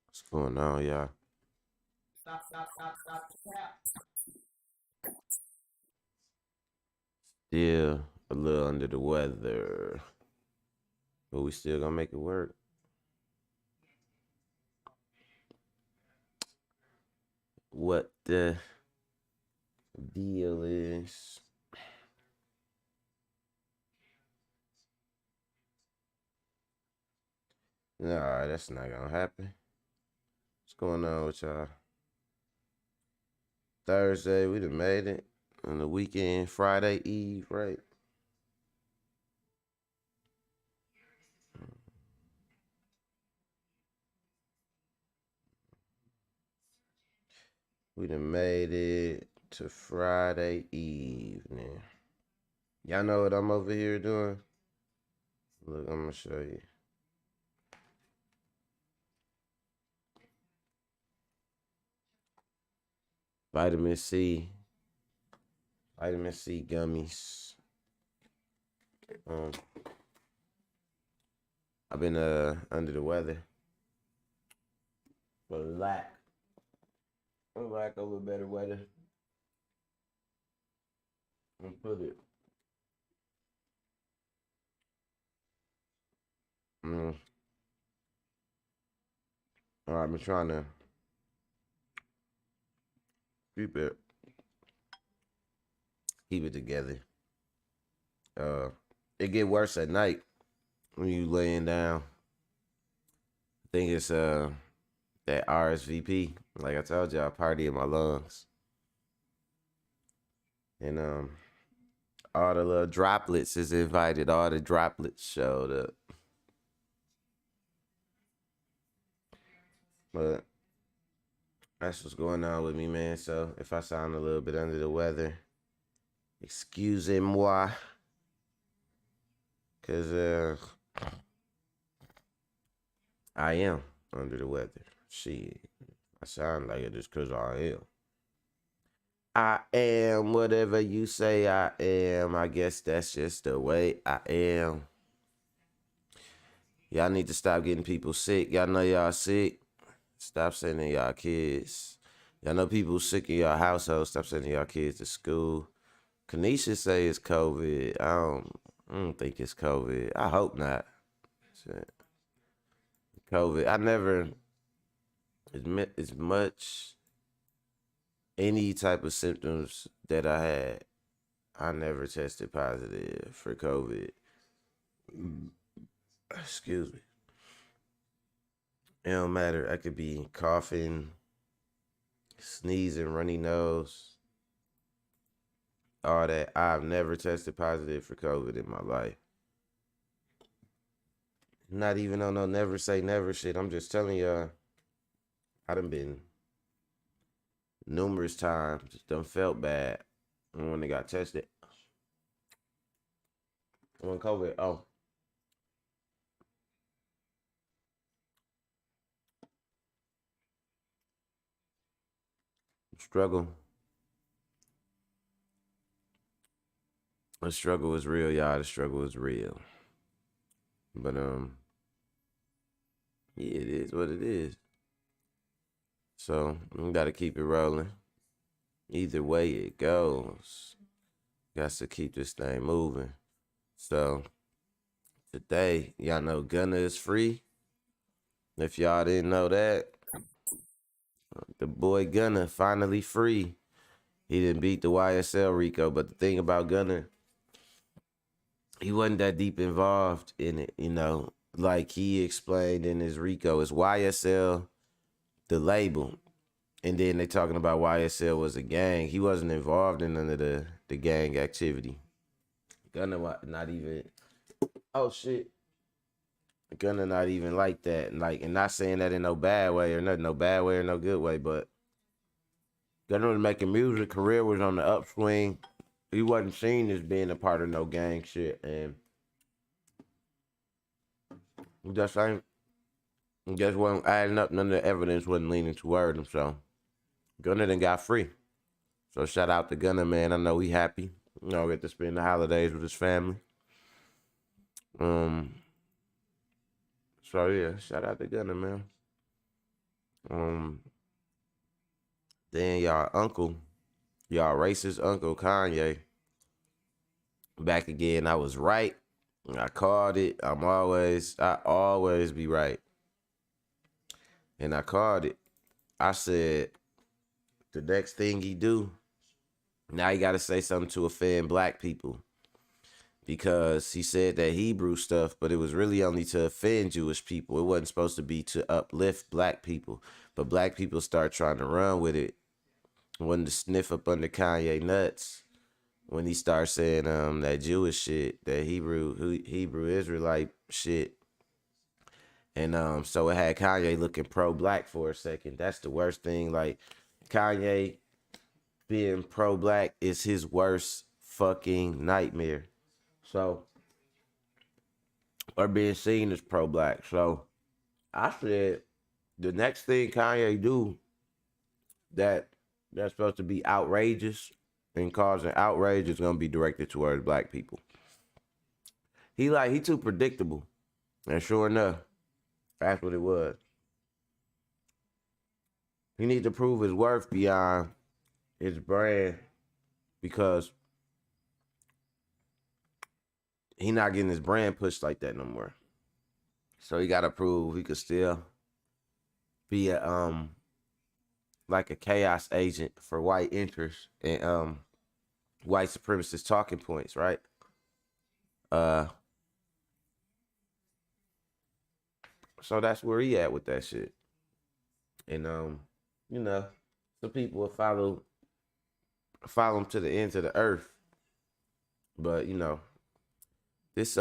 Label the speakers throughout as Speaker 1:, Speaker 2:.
Speaker 1: What's going on, y'all? Still a little under the weather, but we still gonna make it work. What the deal is? Nah, that's not gonna happen. What's going on with y'all? Thursday, we done made it. On the weekend, Friday Eve, right? We done made it to Friday evening. Y'all know what I'm over here doing? Look, I'm gonna show you. Vitamin C, vitamin C gummies. Um, I've been under the weather, but lack of a better weather. And put it. Mm, I've been trying to keep it keep it together. Uh, it get worse at night when you laying down. I think it's that RSVP. Like I told you, I party in my lungs, and all the little droplets is invited. All the droplets showed up, but that's what's going on with me, man. So if I sound a little bit under the weather, excusez-moi, cause I am under the weather. Shit, I sound like it just cause I am. I am whatever you say I am. I guess that's just the way I am. Y'all need to stop getting people sick. Y'all know y'all sick. Stop sending y'all kids. Y'all know people sick in y'all household. Stop sending y'all kids to school. Kanisha say it's COVID. I don't think it's COVID. I hope not. Shit. COVID. I never as much any type of symptoms that I had. I never tested positive for COVID. Excuse me. It don't matter. I could be coughing, sneezing, runny nose, all that. I've never tested positive for COVID in my life. Not even on no never say never shit. I'm just telling y'all, I done been numerous times, done felt bad when they got tested. When COVID, struggle. The struggle is real, y'all. The struggle is real. But yeah, it is what it is. So we gotta keep it rolling. Either way it goes, got to keep this thing moving. So today, y'all know Gunna is free. If y'all didn't know that, the boy Gunna finally free. He didn't beat the YSL Rico, but the thing about Gunna, he wasn't that deep involved in it, you know. Like he explained in his Rico, it's YSL, the label. And then they talking about YSL was a gang. He wasn't involved in none of the gang activity. Gunna not even, oh shit. Gunna not even like that. And not saying that in no bad way or nothing, no bad way or no good way, but Gunna was making music, career was on the upswing. He wasn't seen as being a part of no gang shit, and just ain't just wasn't adding up. None of the evidence wasn't leaning toward him. So Gunna then got free. So shout out to Gunna, man. I know he happy. You know, get to spend the holidays with his family. Um, So yeah, shout out to Gunna, man. Um, then y'all racist uncle Kanye, back again. I was right. I called it. I always be right. And I called it. I said the next thing he do, now he gotta say something to offend black people. Because he said that Hebrew stuff, but it was really only to offend Jewish people. It wasn't supposed to be to uplift black people. But black people start trying to run with it. Wanted to sniff up under Kanye nuts when he started saying that Jewish shit, that Hebrew Israelite shit. And so it had Kanye looking pro-black for a second. That's the worst thing. Like, Kanye being pro-black is his worst fucking nightmare. So, or being seen as pro-black. So, I said the next thing Kanye do that's supposed to be outrageous and causing outrage is gonna be directed towards black people. He too predictable. And sure enough, that's what it was. He needs to prove his worth beyond his brand because he not getting his brand pushed like that no more. So he gotta prove he could still be a like a chaos agent for white interests and white supremacist talking points, right? So that's where he at with that shit. And you know, some people will follow him to the ends of the earth. But you know, this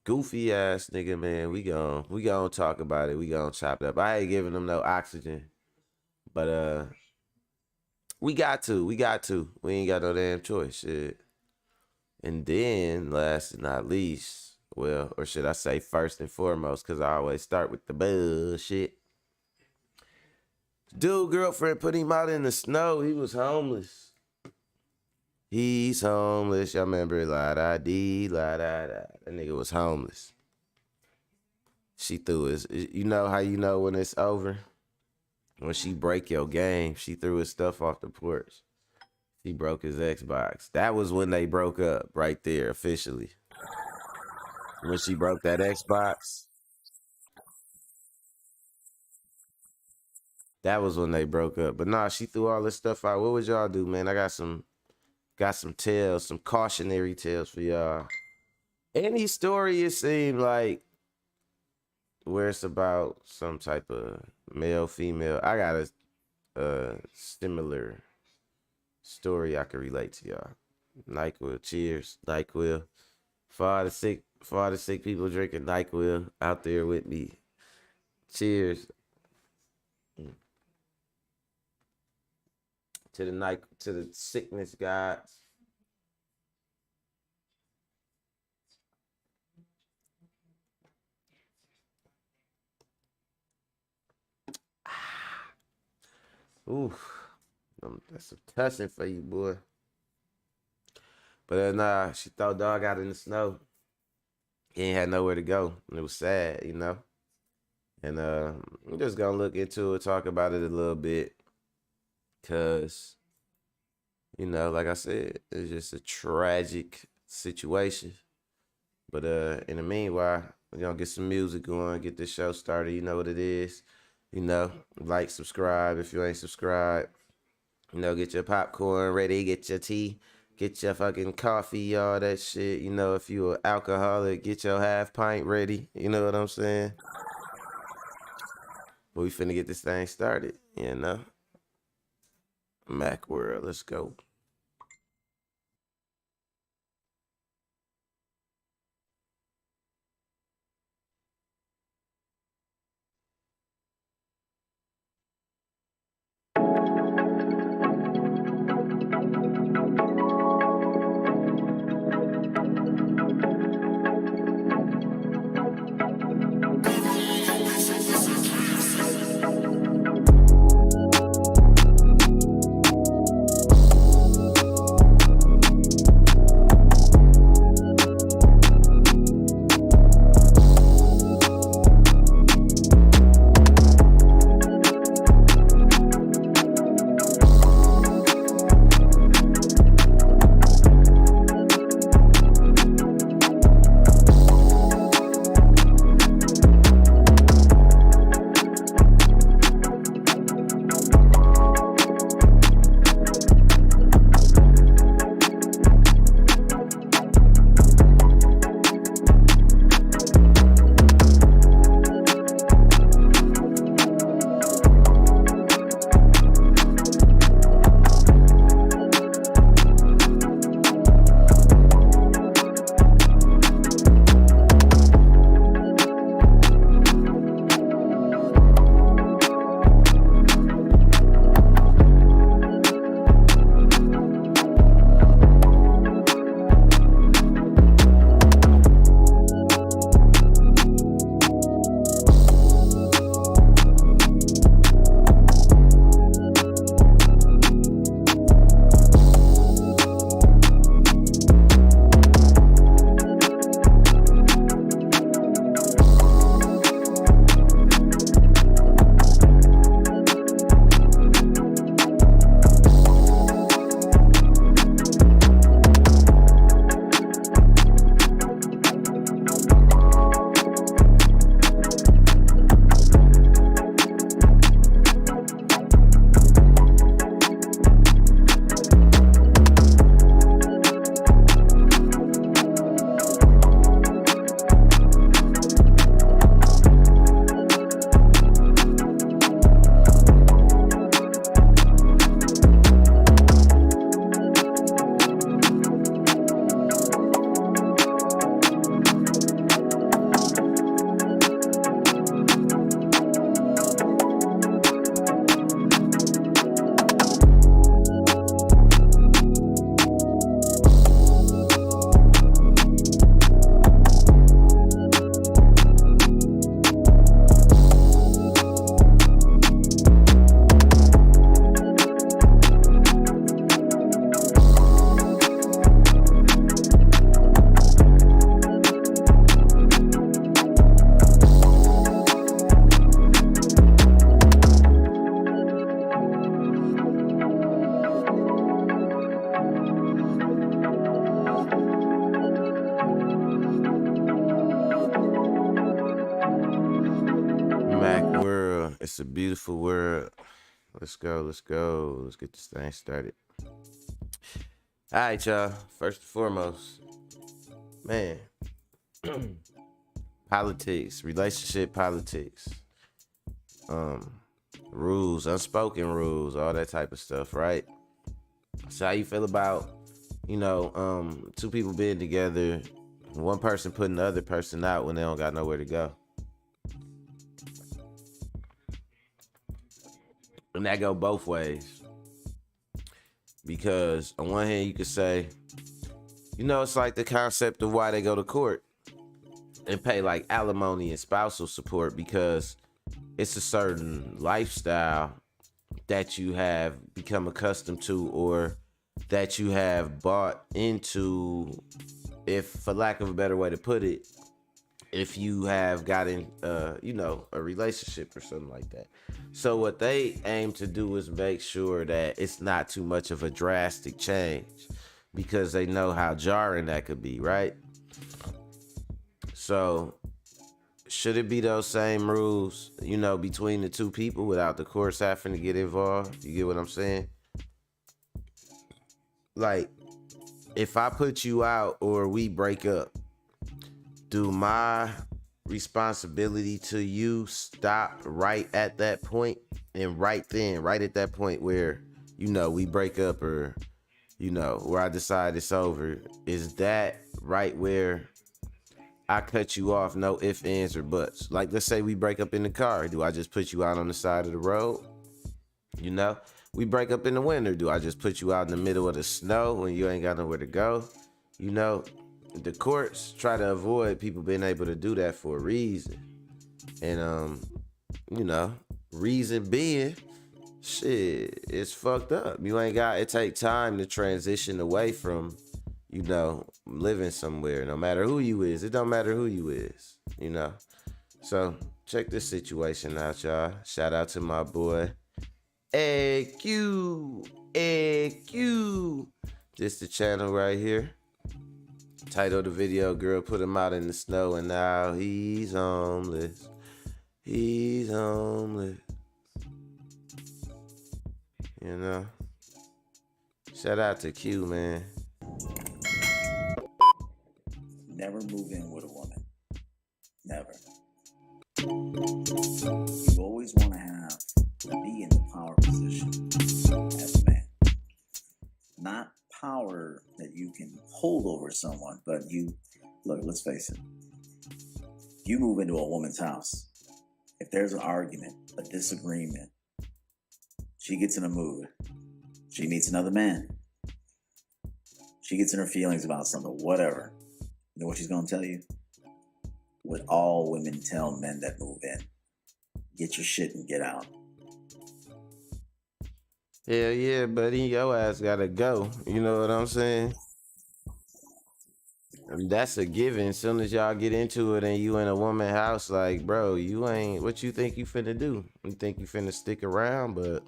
Speaker 1: goofy ass nigga, man, we gonna talk about it. We gonna chop it up. I ain't giving him no oxygen. But we got to. We ain't got no damn choice. Shit. And then, last but not least, well, or should I say first and foremost, because I always start with the bullshit. Dude, girlfriend put him out in the snow. He was homeless. He's homeless. Y'all remember la-da-dee, la-da-da. That nigga was homeless. She threw his, you know how you know when it's over? When she break your game, she threw his stuff off the porch. She broke his Xbox. That was when they broke up right there officially. When she broke that Xbox, that was when they broke up. But nah, she threw all this stuff out. What would y'all do, man? I got some tales, some cautionary tales for y'all. Any story it seemed like where it's about some type of male, female. I got a similar story I can relate to y'all. NyQuil, cheers, NyQuil. For all the sick people drinking NyQuil out there with me. Cheers. To the sickness gods. Ooh, that's some touching for you, boy. But nah, she threw dog out in the snow. He ain't had nowhere to go. And it was sad, you know. And I'm just gonna look into it, talk about it a little bit. Cause, you know, like I said, it's just a tragic situation. But in the meanwhile, we're gonna get some music going, get this show started. You know what it is. You know, like, subscribe if you ain't subscribed. You know, get your popcorn ready, get your tea, get your fucking coffee, all that shit. You know, if you an alcoholic, get your half pint ready. You know what I'm saying? But we finna get this thing started, you know? MacWorld, let's go. It's a beautiful world. Let's go. Let's go. Let's get this thing started. All right, y'all. First and foremost, man, politics, relationship politics, um, rules, unspoken rules, all that type of stuff, right? So how you feel about, two people being together, one person putting the other person out when they don't got nowhere to go? And that go both ways. Because on one hand you could say, it's like the concept of why they go to court and pay like alimony and spousal support, because it's a certain lifestyle that you have become accustomed to, or that you have bought into, if for lack of a better way to put it, if you have gotten a relationship or something like that. So what they aim to do is make sure that it's not too much of a drastic change, because they know how jarring that could be, right? So should it be those same rules, between the two people without the courts having to get involved? You get what I'm saying? Like, if I put you out or we break up, do my responsibility to you stop right at that point? And right then, right at that point where, we break up, or, where I decide it's over, is that right where I cut you off, no ifs, ands, or buts? Like, let's say we break up in the car. Do I just put you out on the side of the road? We break up in the winter. Do I just put you out in the middle of the snow when you ain't got nowhere to go? The courts try to avoid people being able to do that for a reason. And, reason being, shit, it's fucked up. It take time to transition away from, living somewhere, no matter who you is. It don't matter who you is, So check this situation out, y'all. Shout out to my boy AQ. This the channel right here. Title of the video, girl put him out in the snow and now he's homeless. He's homeless. Shout out to Q, man.
Speaker 2: Never move in with a woman. Never. You always want to be in the power position as a man. Not power that you can hold over someone, but look, let's face it. You move into a woman's house. If there's an argument, a disagreement, she gets in a mood. She meets another man. She gets in her feelings about something, whatever. You know what she's going to tell you? What all women tell men that move in. Get your shit and get out.
Speaker 1: Hell yeah, buddy. Your ass gotta go. You know what I'm saying? That's a given. As soon as y'all get into it and you in a woman house, like, bro, you ain't, what you think you finna do? You think you finna stick around? But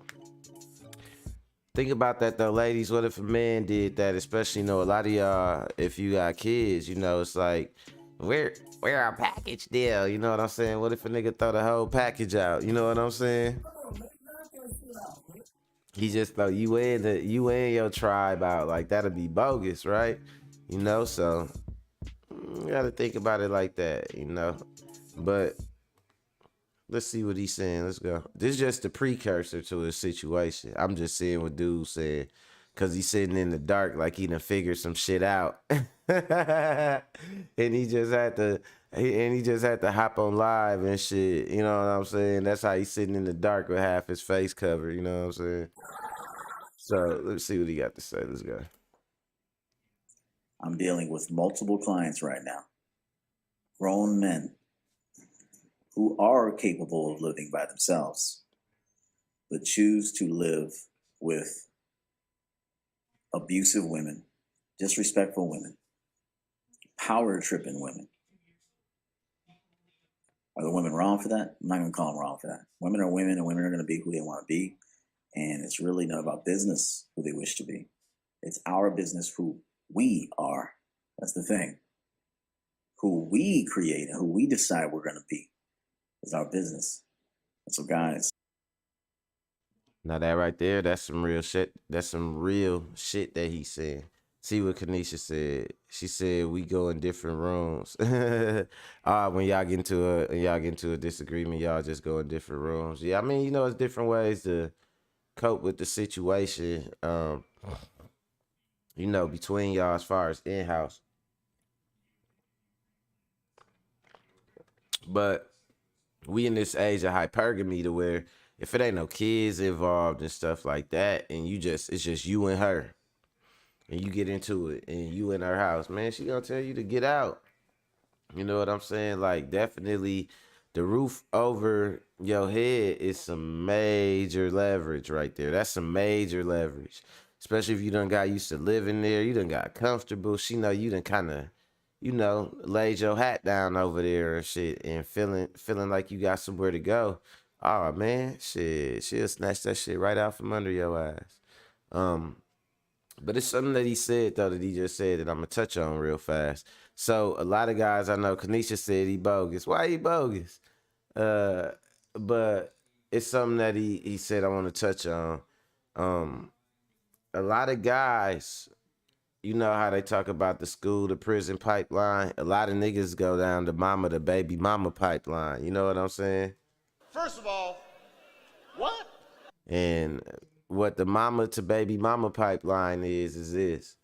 Speaker 1: think about that though, ladies. What if a man did that? Especially, a lot of y'all, if you got kids, it's like, we're a package deal. You know what I'm saying? What if a nigga throw the whole package out? You know what I'm saying? He just throw you in your tribe out. Like, that'd be bogus, right? So you gotta think about it like that, But let's see what he's saying. Let's go. This is just a precursor to a situation. I'm just seeing what dude's saying, cause he's sitting in the dark, like he done figured some shit out, and he just had to hop on live and shit. You know what I'm saying? That's how he's sitting in the dark with half his face covered. You know what I'm saying? So let's see what he got to say. Let's go.
Speaker 2: I'm dealing with multiple clients right now. Grown men who are capable of living by themselves, but choose to live with abusive women, disrespectful women, power tripping women. Are the women wrong for that? I'm not going to call them wrong for that. Women are women, and women are going to be who they want to be. And it's really not about business who they wish to be. It's our business who we are. That's the thing. Who we create and who we decide we're going to be is our business. And so, guys,
Speaker 1: Now that right there, that's some real shit. That's some real shit that he said. See what Kanisha said. She said we go in different rooms. When y'all get into a disagreement, y'all just go in different rooms. Yeah, I mean, it's different ways to cope with the situation. Between y'all as far as in house. But we in this age of hypergamy to where if it ain't no kids involved and stuff like that, and it's just you and her, and you get into it, and you in her house, man, she gonna tell you to get out. You know what I'm saying? Like, definitely, the roof over your head is some major leverage right there. That's some major leverage, especially if you done got used to living there. You done got comfortable. She know you done kind of, laid your hat down over there and shit, and feeling like you got somewhere to go. Oh man, shit, she'll snatch that shit right out from under your ass. Um, but it's something that he said though that he just said that I'm gonna touch on real fast. So a lot of guys I know, Kanisha said he bogus. Why he bogus? Uh, but it's something that he said I want to touch on. Um, a lot of guys, you know how they talk about the school to prison pipeline. A lot of niggas go down the mama to baby mama pipeline. You know what I'm saying?
Speaker 3: First of all, what?
Speaker 1: And what the mama to baby mama pipeline is this.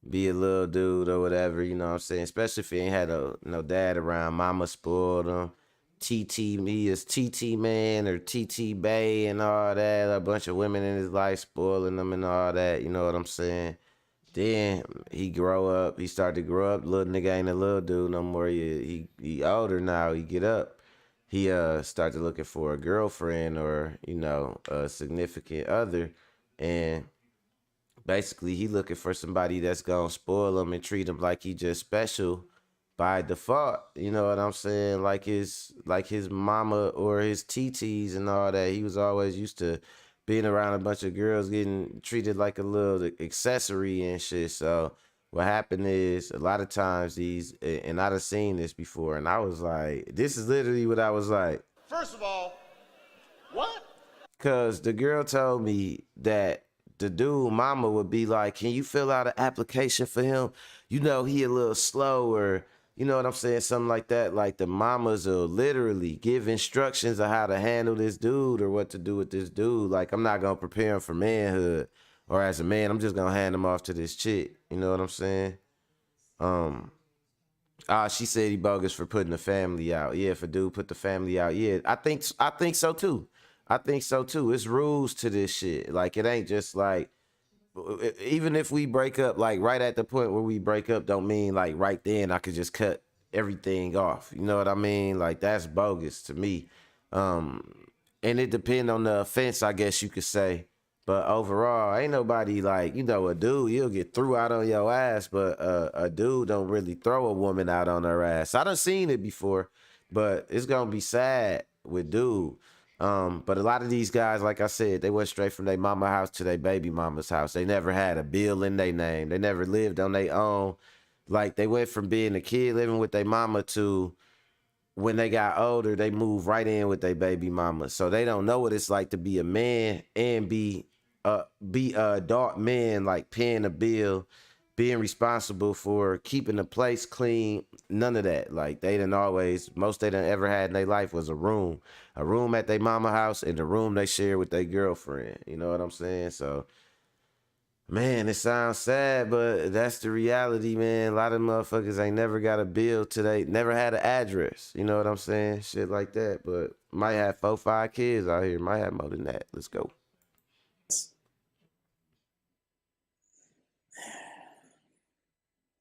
Speaker 1: Be a little dude or whatever, you know what I'm saying? Especially if he ain't had no dad around. Mama spoiled him. TT me is TT man or TT Bay and all that. A bunch of women in his life spoiling him and all that, you know what I'm saying? Then he started to grow up. Little nigga ain't a little dude no more. He older now. He get up. He started looking for a girlfriend or, a significant other. And basically he looking for somebody that's gonna spoil him and treat him like he just special by default. You know what I'm saying? Like his mama or his TTs and all that. He was always used to being around a bunch of girls getting treated like a little accessory and shit. So what happened is a lot of times and I done seen this before, and I was like, this is literally what I was like.
Speaker 3: First of all, what?
Speaker 1: Cause the girl told me that the dude mama would be like, can you fill out an application for him? He a little slow, or you know what I'm saying? Something like that. Like the mamas will literally give instructions on how to handle this dude or what to do with this dude. Like, I'm not gonna prepare him for manhood, or as a man, I'm just gonna hand him off to this chick. You know what I'm saying? Um, she said he bogus for putting the family out. Yeah, if a dude put the family out, yeah, I think so too. I think so too. It's rules to this shit. Like, it ain't just like, even if we break up, like right at the point where we break up, don't mean like right then I could just cut everything off. You know what I mean? Like, that's bogus to me. And it depends on the offense, I guess you could say. But overall, ain't nobody like, a dude, you'll get threw out on your ass, but a dude don't really throw a woman out on her ass. I done seen it before, but it's gonna be sad with dude. But a lot of these guys, like I said, they went straight from their mama house to their baby mama's house. They never had a bill in their name. They never lived on their own. Like, they went from being a kid living with their mama to when they got older, they moved right in with their baby mama. So they don't know what it's like to be a man and be a adult man, like paying a bill, being responsible for keeping the place clean. None of that. Like, most they done ever had in their life was a room at their mama house, and the room they share with their girlfriend. You know what I'm saying? So, man, it sounds sad, but that's the reality, man. A lot of motherfuckers ain't never got a bill today, never had an address. You know what I'm saying? Shit like that. But might have 4, 5 kids out here. Might have more than that. Let's go.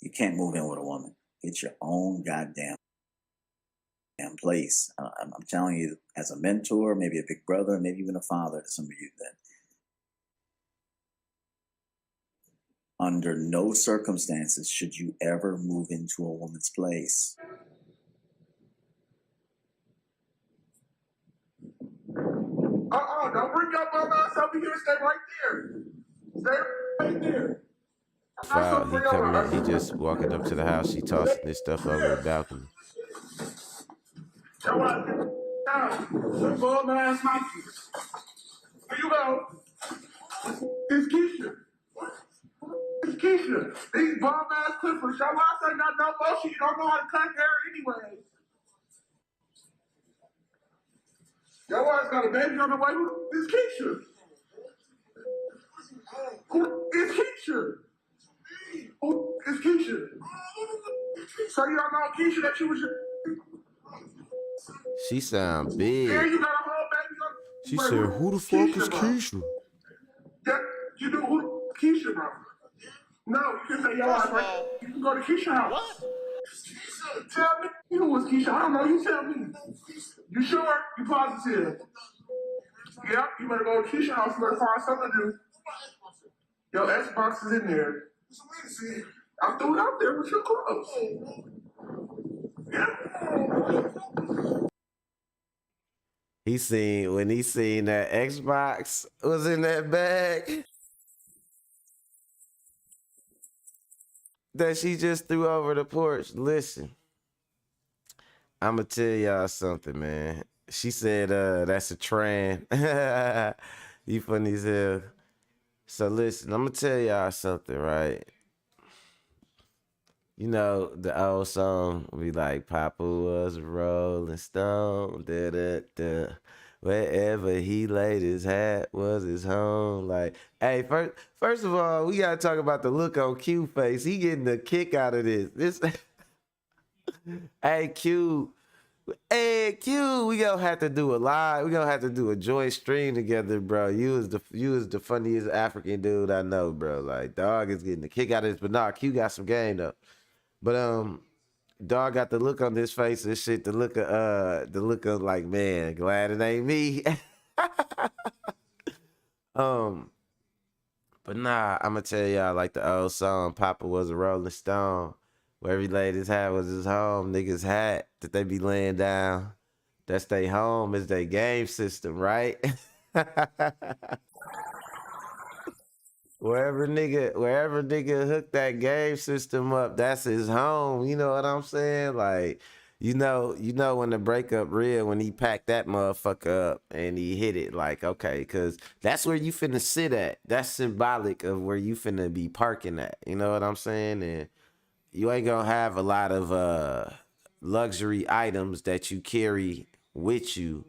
Speaker 2: You can't move in with a woman. Get your own goddamn place. I'm telling you, as a mentor, maybe a big brother, maybe even a father to some of you, that under no circumstances should you ever move into a woman's place.
Speaker 4: Don't bring your bum ass over here. Stay right there. Stay right there.
Speaker 1: Foul. He coming in. He just walking up to the house. She tossing this stuff over the balcony.
Speaker 4: Your bum ass monkey. Here you go. It's Keisha. It's Keisha. These bum ass clippers. Your ass ain't got no motion. You don't know how to cut hair anyway. Your ass got a baby on the way. It's Keisha. It's Keisha. It's Keisha. So you don't know Keisha that you was.
Speaker 1: She sound
Speaker 4: Yeah,
Speaker 1: big.
Speaker 4: you got a whole baby on.
Speaker 1: She said, "Who the fuck is
Speaker 4: bro?
Speaker 1: Keisha?"
Speaker 4: Yeah, you do who? Keisha, bro. No, you can say your ass right. You can go to Keisha's house.
Speaker 3: What?
Speaker 4: Tell me who was Keisha. I don't know. You tell me. You sure? You positive? Yep. You better go to Keisha's house. You better find something to do. Your Xbox is in there. I threw it out there with your clothes. Yeah.
Speaker 1: He seen that Xbox was in that bag that she just threw over the porch. Listen, I'ma tell y'all something, man. She said, that's a trend. You funny as hell. So listen, I'ma tell y'all something, right? You know, the old song be like, Papa was a rolling stone, da da da. Wherever he laid his hat was his home. Like, hey, first of all, we gotta talk about the look on Q face. He getting a kick out of this. Hey Q, we gonna have to do a live. We gonna have to do a joint stream together, bro. You was the funniest African dude I know, bro. Like, dog is getting a kick out of this, but nah, Q got some game though. But dog got the look on his face and shit. The look of like, man, glad it ain't me. But nah, I'ma tell y'all like the old song, Papa was a Rolling Stone. Where he laid his hat was his home. Niggas hat that they be laying down. That's they home, is they game system, right? Wherever nigga hook that game system up, that's his home. You know what I'm saying? Like, you know when the breakup real, when he packed that motherfucker up and he hit it, like, okay, cause that's where you finna sit at. That's symbolic of where you finna be parking at. You know what I'm saying? And you ain't gonna have a lot of luxury items that you carry with you,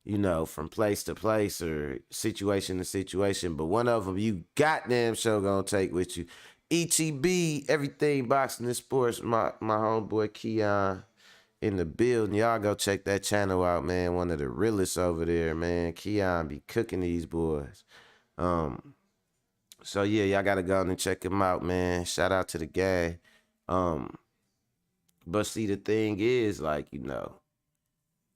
Speaker 1: you know, from place to place or situation to situation. But one of them you goddamn sure gonna take with you. ETB, everything boxing and sports. My homeboy Keon in the building. Y'all go check that channel out, man. One of the realest over there, man. Keon be cooking these boys. So yeah, y'all gotta go and check him out, man. Shout out to the gang. But see, the thing is, like, you know,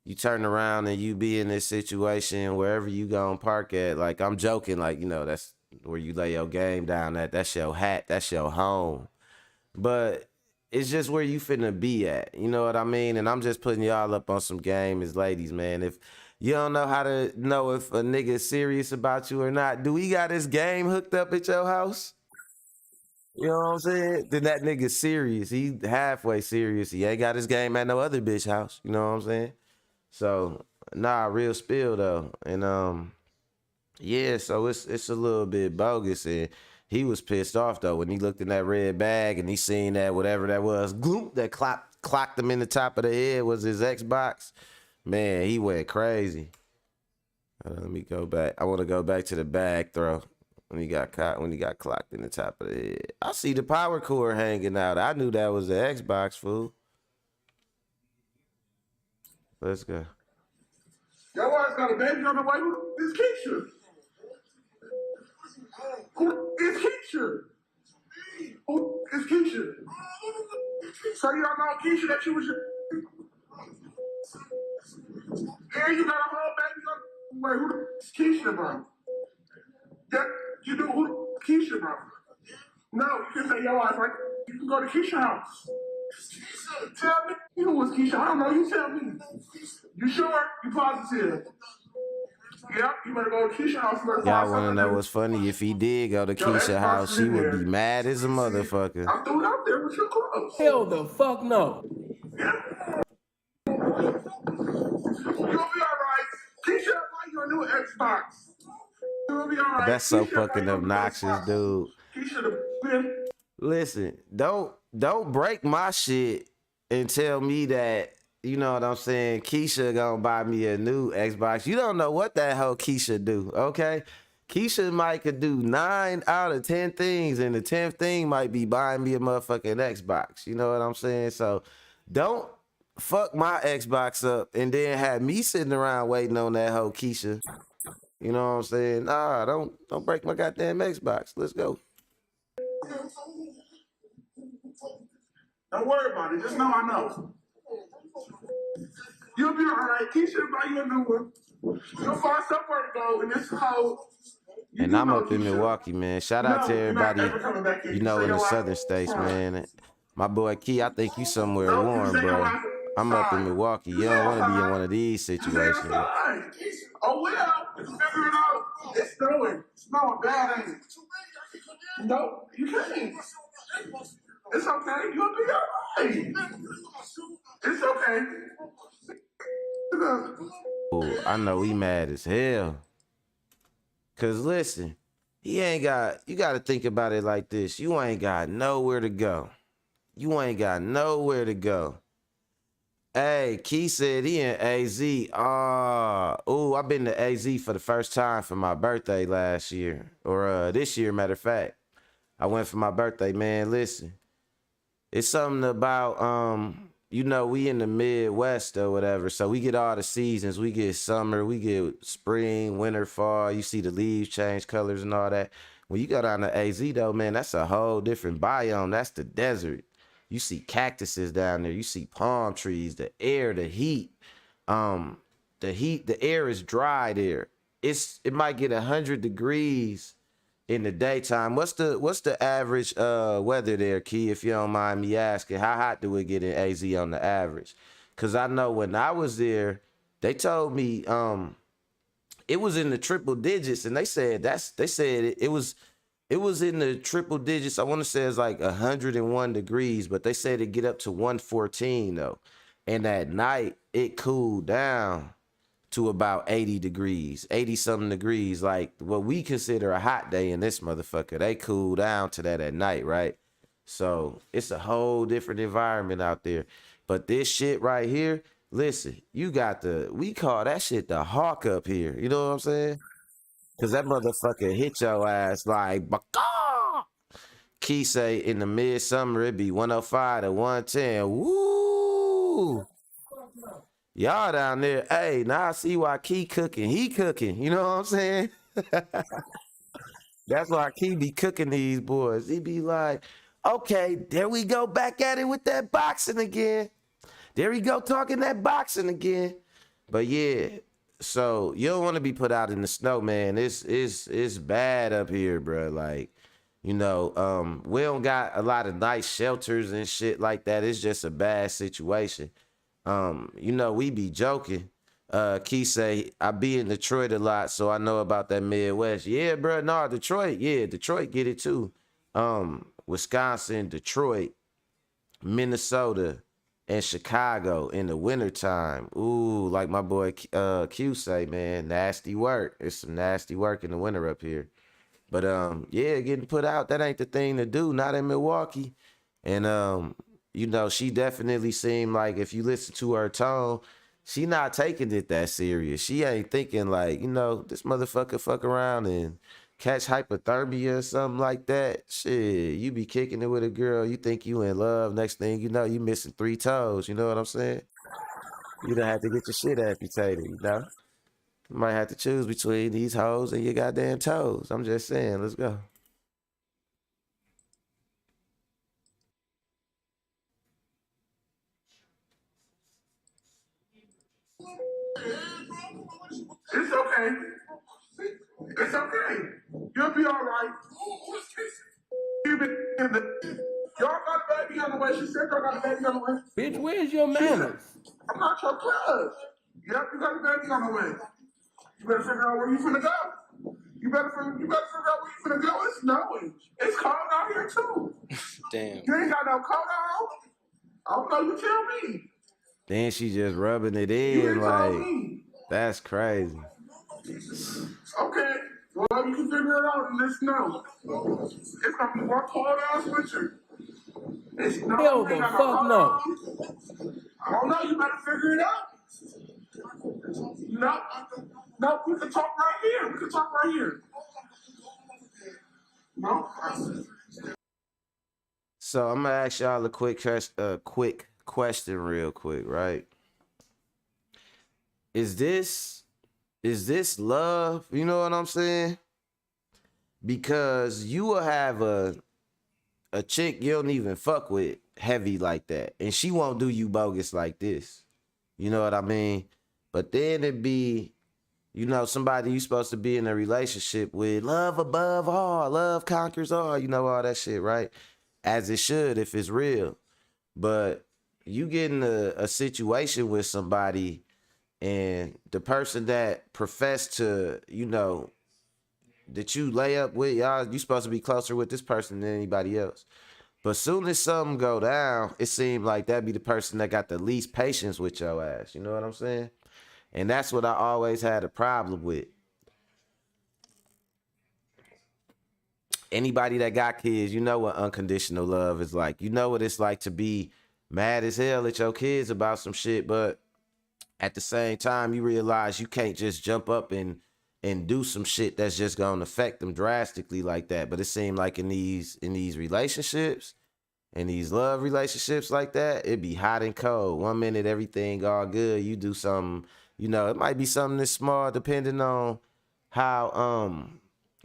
Speaker 1: you turn around and you be in this situation wherever you gonna park at. Like, I'm joking, like, you know, that's where you lay your game down at. That's your hat. That's your home. But it's just where you finna be at. You know what I mean? And I'm just putting y'all up on some game as ladies, man. If you don't know how to know if a nigga is serious about you or not, do we got his game hooked up at your house? You know what I'm saying? Then that nigga serious. He halfway serious. He ain't got his game at no other bitch house. You know what I'm saying? So, nah, real spill though. And yeah, so it's a little bit bogus. And he was pissed off though when he looked in that red bag and he seen that whatever that was, gloop, that clocked him in the top of the head was his Xbox. Man, he went crazy. Let me go back. I want to go back to the bag throw when he got clocked in the top of the head. I see the power cord hanging out. I knew that was the Xbox, fool. Let's go.
Speaker 4: Your ass got a baby on the way. It's Keisha. It's Keisha. It's Keisha. So you don't know Keisha that you was. Yeah, you got a whole baby on. Wait, who? It's Keisha, bro. Yeah, you do who? Keisha, bro. No, you can say your ass right. You can go to Keisha's house. Tell me who was Keisha. I don't know. You tell me. You sure? You positive? Yep. You better go to Keisha's house.
Speaker 1: Y'all want to know what's funny? If he did go to Keisha's house, she would be mad as a motherfucker.
Speaker 4: I threw it out there with your clothes.
Speaker 5: Hell the fuck no.
Speaker 4: Yeah. You'll be all right. Keisha, buy you a new Xbox. You'll be all right.
Speaker 1: That's so
Speaker 4: Keisha,
Speaker 1: fucking
Speaker 4: you on the best
Speaker 1: obnoxious,
Speaker 4: spot.
Speaker 1: dude.
Speaker 4: Keisha the been.
Speaker 1: Listen, don't break my shit and tell me that, you know what I'm saying, Keisha gonna buy me a new Xbox. You don't know what that hoe Keisha do, okay? Keisha might could do 9 out of 10 things, and the 10th thing might be buying me a motherfucking Xbox. You know what I'm saying? So don't fuck my Xbox up and then have me sitting around waiting on that hoe Keisha. You know what I'm saying? Nah, don't break my goddamn Xbox. Let's go.
Speaker 4: Don't worry about it. Just know I know. You'll be all right. Keisha will buy you a new one. You'll find somewhere to go in this whole.
Speaker 1: And I'm up in Milwaukee, man. Shout out to
Speaker 4: No, you're not
Speaker 1: everybody,
Speaker 4: ever coming back here.
Speaker 1: you know,
Speaker 4: Say
Speaker 1: in the
Speaker 4: your life.
Speaker 1: southern states, man. My boy Key, I think you somewhere
Speaker 4: No, you
Speaker 1: warm,
Speaker 4: say your
Speaker 1: bro.
Speaker 4: life
Speaker 1: I'm up in
Speaker 4: outside.
Speaker 1: Milwaukee.
Speaker 4: You
Speaker 1: You
Speaker 4: say
Speaker 1: don't want to be in one
Speaker 4: outside.
Speaker 1: of these
Speaker 4: You say
Speaker 1: situations.
Speaker 4: outside. Oh, well, figure it out. It's snowing. It's snowing bad, ain't it? No, you can't. It's okay. You'll be all right. It's okay.
Speaker 1: Ooh, I know he mad as hell. Cause listen, you gotta think about it like this. You ain't got nowhere to go. You ain't got nowhere to go. Hey, Key said he in AZ. Ooh, I've been to AZ for the first time for my birthday last year. Or this year, matter of fact. I went for my birthday, man. Listen. It's something about you know, we in the Midwest or whatever, so we get all the seasons. We get summer, we get spring, winter, fall. You see the leaves change colors and all that. When you go down to AZ though, man, that's a whole different biome. That's the desert. You see cactuses down there. You see palm trees. The air, the heat. The air is dry there. It might get 100 degrees in the daytime. What's the average weather there, Key, if you don't mind me asking? How hot do it get in AZ on the average? Cause I know when I was there, they told me it was in the triple digits, and they said it was in the triple digits. I want to say it's like 101 degrees, but they said it get up to 114 though. And at night it cooled down to about 80 degrees, 80 something degrees, like what we consider a hot day in this motherfucker. They cool down to that at night, right? So it's a whole different environment out there. But this shit right here, listen, we call that shit the hawk up here. You know what I'm saying? Cause that motherfucker hit your ass like, Baka! Key say in the midsummer it be 105 to 110. Woo! Y'all down there, hey, now I see why Key cooking. He cooking, you know what I'm saying? That's why Key be cooking these boys. He be like, okay, there we go back at it with that boxing again. There we go talking that boxing again. But yeah, so you don't want to be put out in the snow, man. It's bad up here, bro. Like, you know, we don't got a lot of nice shelters and shit like that. It's just a bad situation. You know, we be joking. Key say, I be in Detroit a lot, so I know about that Midwest. Yeah, bro, no, Detroit get it too. Wisconsin, Detroit, Minnesota, and Chicago in the wintertime. Ooh, like my boy Q say, man, nasty work. It's some nasty work in the winter up here. But yeah, getting put out, that ain't the thing to do, not in Milwaukee. And you know, she definitely seemed like, if you listen to her tone, she not taking it that serious. She ain't thinking like, you know, this motherfucker fuck around and catch hypothermia or something like that. Shit, you be kicking it with a girl, you think you in love, next thing you know, you missing 3 toes, you know what I'm saying? You don't have to get your shit amputated, you know? You might have to choose between these hoes and your goddamn toes. I'm just saying, let's go.
Speaker 4: It's okay. It's okay. You'll be all right. You be in the. Y'all got a baby on the way. She said y'all got a baby on the way.
Speaker 3: Bitch, where's your manners?
Speaker 4: I'm not your cuz. Yep, you got a baby on the way. You better figure out where you finna go. You better figure out where you finna go. It's snowing. It's cold out here too.
Speaker 3: Damn.
Speaker 4: You ain't got no coat on. I don't know. You tell me.
Speaker 1: Then she just rubbing it
Speaker 4: You
Speaker 1: in
Speaker 4: ain't told
Speaker 1: like,
Speaker 4: me.
Speaker 1: that's crazy.
Speaker 4: Okay. Well, you can figure it out and just know. It's gonna be one cold ass winter. It's no,
Speaker 3: Hell
Speaker 4: ain't
Speaker 3: the
Speaker 4: got no
Speaker 3: fuck no.
Speaker 4: I don't know. You better figure it out. No, no, we can talk right here. We can talk right here. No.
Speaker 1: So I'm gonna ask y'all a quick question real quick, right? Is this love? You know what I'm saying? Because you will have a chick you don't even fuck with heavy like that, and she won't do you bogus like this. You know what I mean? But then it'd be, somebody you supposed to be in a relationship with, love above all, love conquers all, all that shit, right? As it should if it's real. But you get in a situation with somebody and the person that professed to, that you lay up with, y'all, you supposed to be closer with this person than anybody else. But soon as something go down, it seemed like that'd be the person that got the least patience with your ass. You know what I'm saying? And that's what I always had a problem with. Anybody that got kids, you know what unconditional love is like. You know what it's like to be mad as hell at your kids about some shit, but at the same time, you realize you can't just jump up and do some shit that's just gonna affect them drastically like that. But it seemed like in these relationships, in these love relationships like that, it be hot and cold. 1 minute everything all good, you do something, it might be something that's small depending on how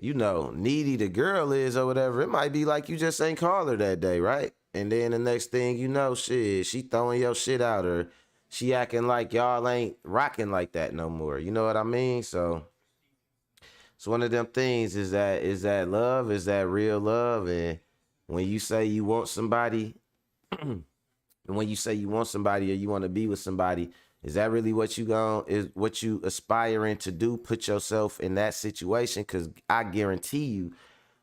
Speaker 1: needy the girl is or whatever. It might be like you just ain't call her that day, right? And then the next thing you know, shit, she throwing your shit out, or she acting like y'all ain't rocking like that no more. You know what I mean? So it's one of them things. Is that love? Is that real love? And when you say you want somebody, and when you say you want somebody or you want to be with somebody, is that really what you aspiring to do? Put yourself in that situation? Because I guarantee you,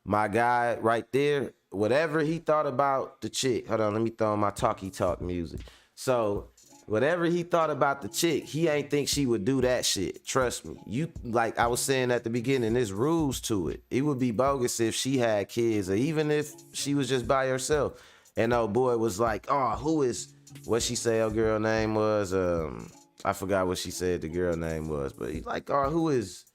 Speaker 1: my guy right there, whatever he thought about the chick. Hold on, let me throw on my talkie talk music. So whatever he thought about the chick, he ain't think she would do that shit. Trust me. You, like I was saying at the beginning, there's rules to it. It would be bogus if she had kids, or even if she was just by herself. And old boy was like, oh, who is, what she say her girl name was? I forgot what she said the girl name was, but he's like, oh, who is,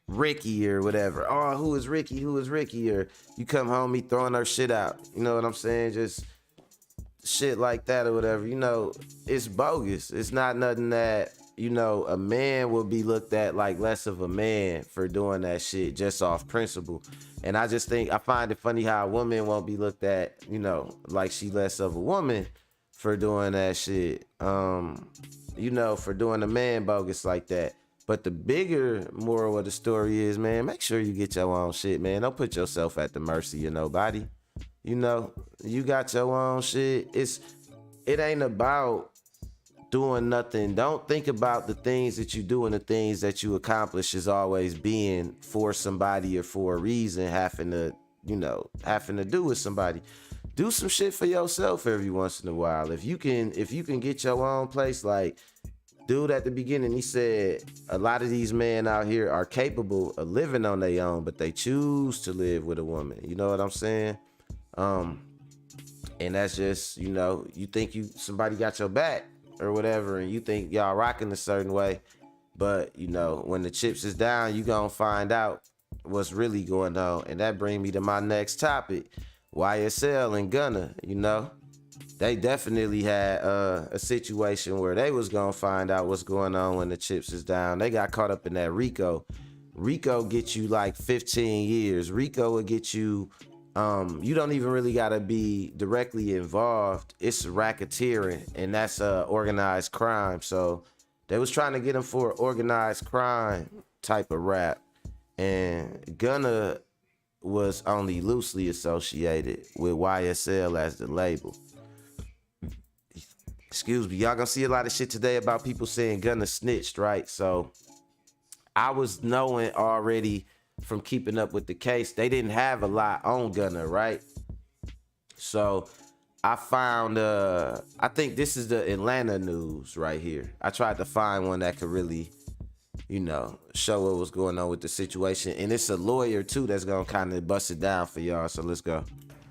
Speaker 1: Ricky or whatever. Oh, who is Ricky? Who is Ricky? Or you come home, me throwing her shit out. You know what I'm saying? Just shit like that or whatever. It's bogus. It's not nothing that, a man will be looked at like less of a man for doing that shit just off principle. And I find it funny how a woman won't be looked at, like she less of a woman for doing that shit. For doing a man bogus like that. But the bigger moral of the story is, man, make sure you get your own shit, man. Don't put yourself at the mercy of nobody. You got your own shit. It ain't about doing nothing. Don't think about the things that you do and the things that you accomplish as always being for somebody or for a reason, having to do with somebody. Do some shit for yourself every once in a while. If you can get your own place, like dude at the beginning, he said a lot of these men out here are capable of living on their own, but they choose to live with a woman. You know what I'm saying? And that's just, you think somebody got your back or whatever, and you think y'all rocking a certain way, but when the chips is down, you gonna find out what's really going on. And that bring me to my next topic. YSL and Gunna, they definitely had a situation where they was gonna find out what's going on when the chips is down. They got caught up in that RICO. RICO get you like 15 years. RICO will get you, you don't even really gotta be directly involved. It's racketeering, and that's organized crime. So they was trying to get him for organized crime type of rap, and Gunna was only loosely associated with YSL as the label. Excuse me, y'all gonna see a lot of shit today about people saying Gunna snitched, right? So I was knowing already from keeping up with the case, they didn't have a lot on Gunna, right? So I found, I think this is the Atlanta news right here. I tried to find one that could really, show what was going on with the situation. And it's a lawyer too that's gonna kind of bust it down for y'all. So let's go.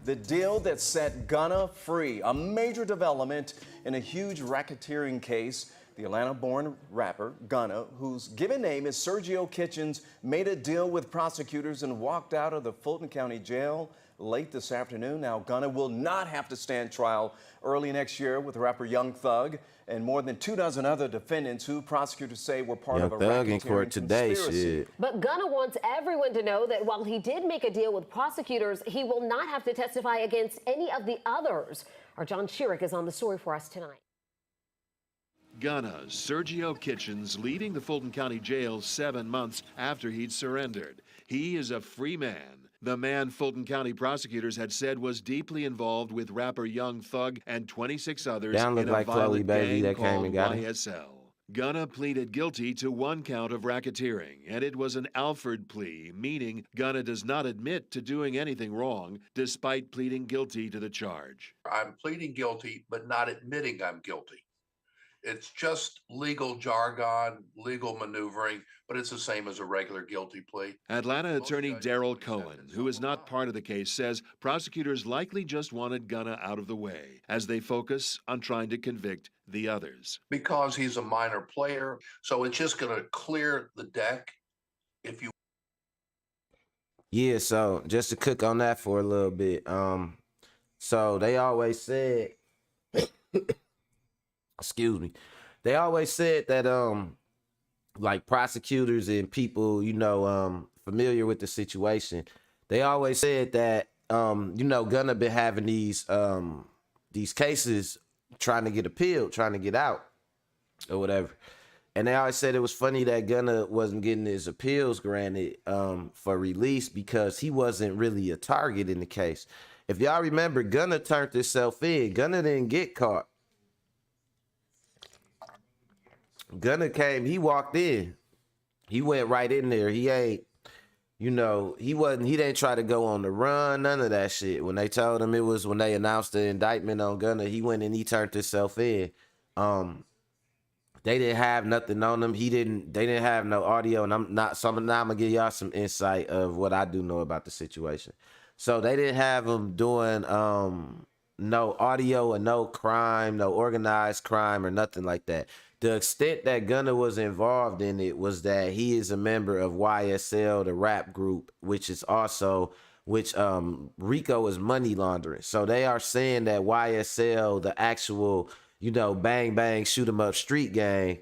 Speaker 5: The deal that set Gunna free, a major development in a huge racketeering case. The Atlanta-born rapper, Gunna, whose given name is Sergio Kitchens, made a deal with prosecutors and walked out of the Fulton County Jail late this afternoon. Now, Gunna will not have to stand trial early next year with rapper Young Thug and more than 24 other defendants who prosecutors say were part of a
Speaker 1: Thug in
Speaker 5: racketeering
Speaker 1: court today,
Speaker 5: conspiracy.
Speaker 1: shit.
Speaker 6: But Gunna wants everyone to know that while he did make a deal with prosecutors, he will not have to testify against any of the others. Our John Schierick is on the story for us tonight.
Speaker 7: Gunna, Sergio Kitchens, leaving the Fulton County Jail 7 months after he'd surrendered. He is a free man. The man Fulton County prosecutors had said was deeply involved with rapper Young Thug and 26 others
Speaker 1: Down look
Speaker 7: in a
Speaker 1: like Chloe
Speaker 7: violent
Speaker 1: Bailey
Speaker 7: gang
Speaker 1: that came
Speaker 7: called
Speaker 1: and got him.
Speaker 7: YSL. Gunna pleaded guilty to 1 count of racketeering, and it was an Alford plea, meaning Gunna does not admit to doing anything wrong, despite pleading guilty to the charge.
Speaker 8: I'm pleading guilty, but not admitting I'm guilty. It's just legal jargon, legal maneuvering, but it's the same as a regular guilty plea.
Speaker 7: Atlanta attorney Daryl Cohen, who is not part of the case, says prosecutors likely just wanted Gunna out of the way as they focus on trying to convict the others.
Speaker 8: Because he's a minor player, so it's just going to clear the deck. If you
Speaker 1: Yeah, so just to cook on that for a little bit. So they always said excuse me. They always said that like prosecutors and people, familiar with the situation, they always said that Gunna been having these cases trying to get appealed, trying to get out or whatever. And they always said it was funny that Gunna wasn't getting his appeals granted for release because he wasn't really a target in the case. If y'all remember, Gunna turned himself in. Gunna didn't get caught. Gunna came, he walked in. He went right in there. He ain't, he didn't try to go on the run, none of that shit. When they told him when they announced the indictment on Gunna, he went and he turned himself in. They didn't have nothing on him. They didn't have no audio, and now I'm gonna give y'all some insight of what I do know about the situation. So they didn't have him doing no audio or no crime, no organized crime or nothing like that. The extent that Gunna was involved in it was that he is a member of YSL, the rap group, which RICO is money laundering. So they are saying that YSL, the actual, bang bang shoot 'em up street gang,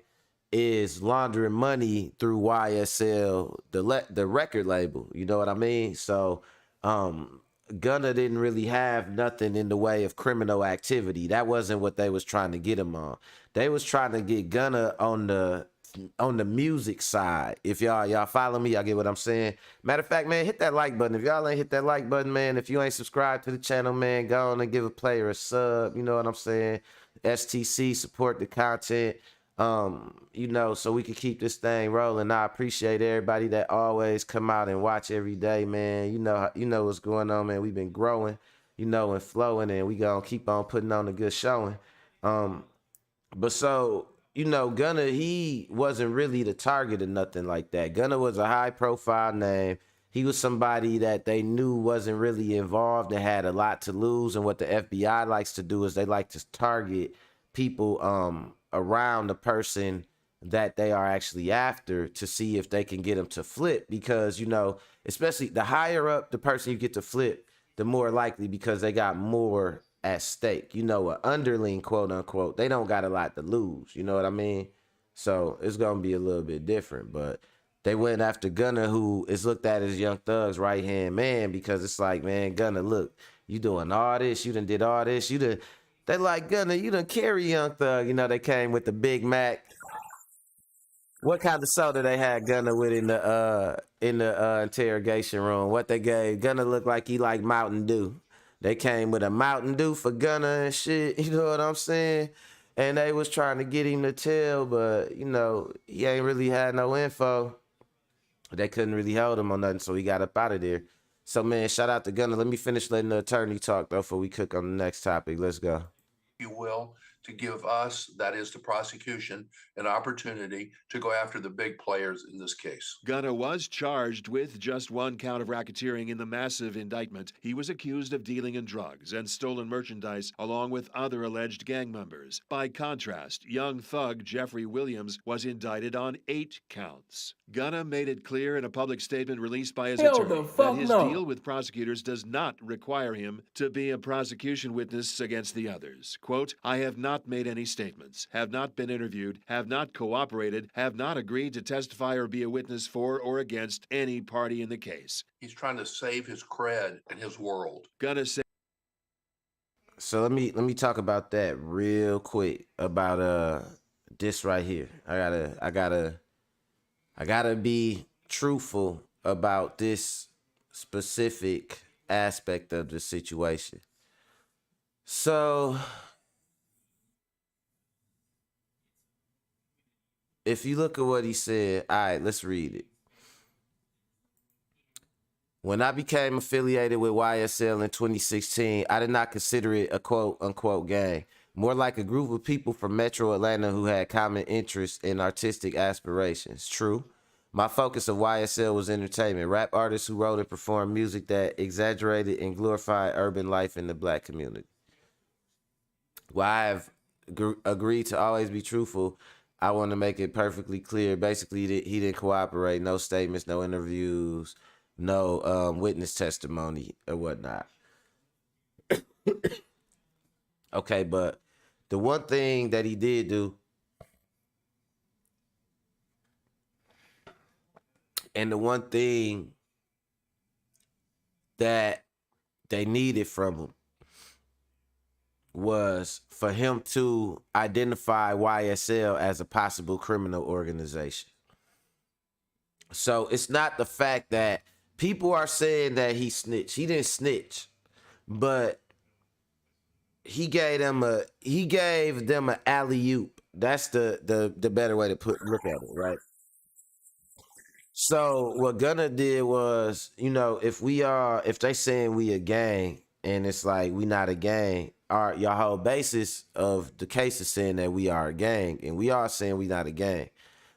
Speaker 1: is laundering money through YSL, the record label. You know what I mean? So Gunna didn't really have nothing in the way of criminal activity. That wasn't what they was trying to get him on. They was trying to get Gunna on the music side. If y'all follow me, y'all get what I'm saying. Matter of fact, man, hit that like button. If y'all ain't hit that like button, man, if you ain't subscribed to the channel, man, go on and give a player a sub. You know what I'm saying? STC, support the content. So we can keep this thing rolling. I appreciate everybody that always come out and watch every day, man. You know what's going on, man. We've been growing, and flowing, and we gonna keep on putting on a good showing. But so, Gunna, he wasn't really the target or nothing like that. Gunna was a high profile name. He was somebody that they knew wasn't really involved and had a lot to lose. And what the FBI likes to do is they like to target people around the person that they are actually after to see if they can get them to flip, because especially the higher up the person you get to flip, the more likely, because they got more at stake. An underling, quote unquote, they don't got a lot to lose, you know what I mean? So it's gonna be a little bit different. But they went after Gunna, who is looked at as Young Thug's right hand man, because it's like, man, Gunna, look, you doing all this, you done did all this, they like, Gunna, you done carry Young Thug. They came with the Big Mac. What kind of soda they had Gunna with in the interrogation room? What they gave Gunna looked like he like Mountain Dew. They came with a Mountain Dew for Gunna and shit. You know what I'm saying? And they was trying to get him to tell, but he ain't really had no info. They couldn't really hold him on nothing, so he got up out of there. So man, shout out to Gunna. Let me finish letting the attorney talk though before we cook on the next topic. Let's go.
Speaker 8: will, to give us, that is the prosecution, an opportunity to go after the big players in this case.
Speaker 7: Gunna was charged with just one count of racketeering in the massive indictment. He was accused of dealing in drugs and stolen merchandise along with other alleged gang members. By contrast, young thug Jeffrey Williams was indicted on 8 counts. Gunna made it clear in a public statement released by his
Speaker 3: Hell
Speaker 7: attorney
Speaker 3: the
Speaker 7: that
Speaker 3: fuck
Speaker 7: his
Speaker 3: no.
Speaker 7: deal with prosecutors does not require him to be a prosecution witness against the others. Quote, I have not made any statements, have not been interviewed, have not cooperated, have not agreed to testify or be a witness for or against any party in the case.
Speaker 8: He's trying to save his cred and his world.
Speaker 7: Gunna said.
Speaker 1: So let me talk about that real quick about this right here. I gotta be truthful about this specific aspect of the situation. So if you look at what he said, all right, let's read it. When I became affiliated with YSL in 2016, I did not consider it a quote-unquote gang, more like a group of people from Metro Atlanta who had common interests and artistic aspirations. True, my focus of YSL was entertainment, rap artists who wrote and performed music that exaggerated and glorified urban life in the black community. While I have agreed to always be truthful, I want to make it perfectly clear. Basically, he didn't cooperate, no statements, no interviews, no witness testimony or whatnot. Okay, but the one thing that he did do, and the one thing that they needed from him, was for him to identify YSL as a possible criminal organization. So it's not the fact that people are saying that he snitched. He didn't snitch, but he gave them a alley-oop. That's the better way to look at it, right? So what Gunna did was, if they saying we a gang and it's like we not a gang, your whole basis of the case is saying that we are a gang, and we are saying we not a gang.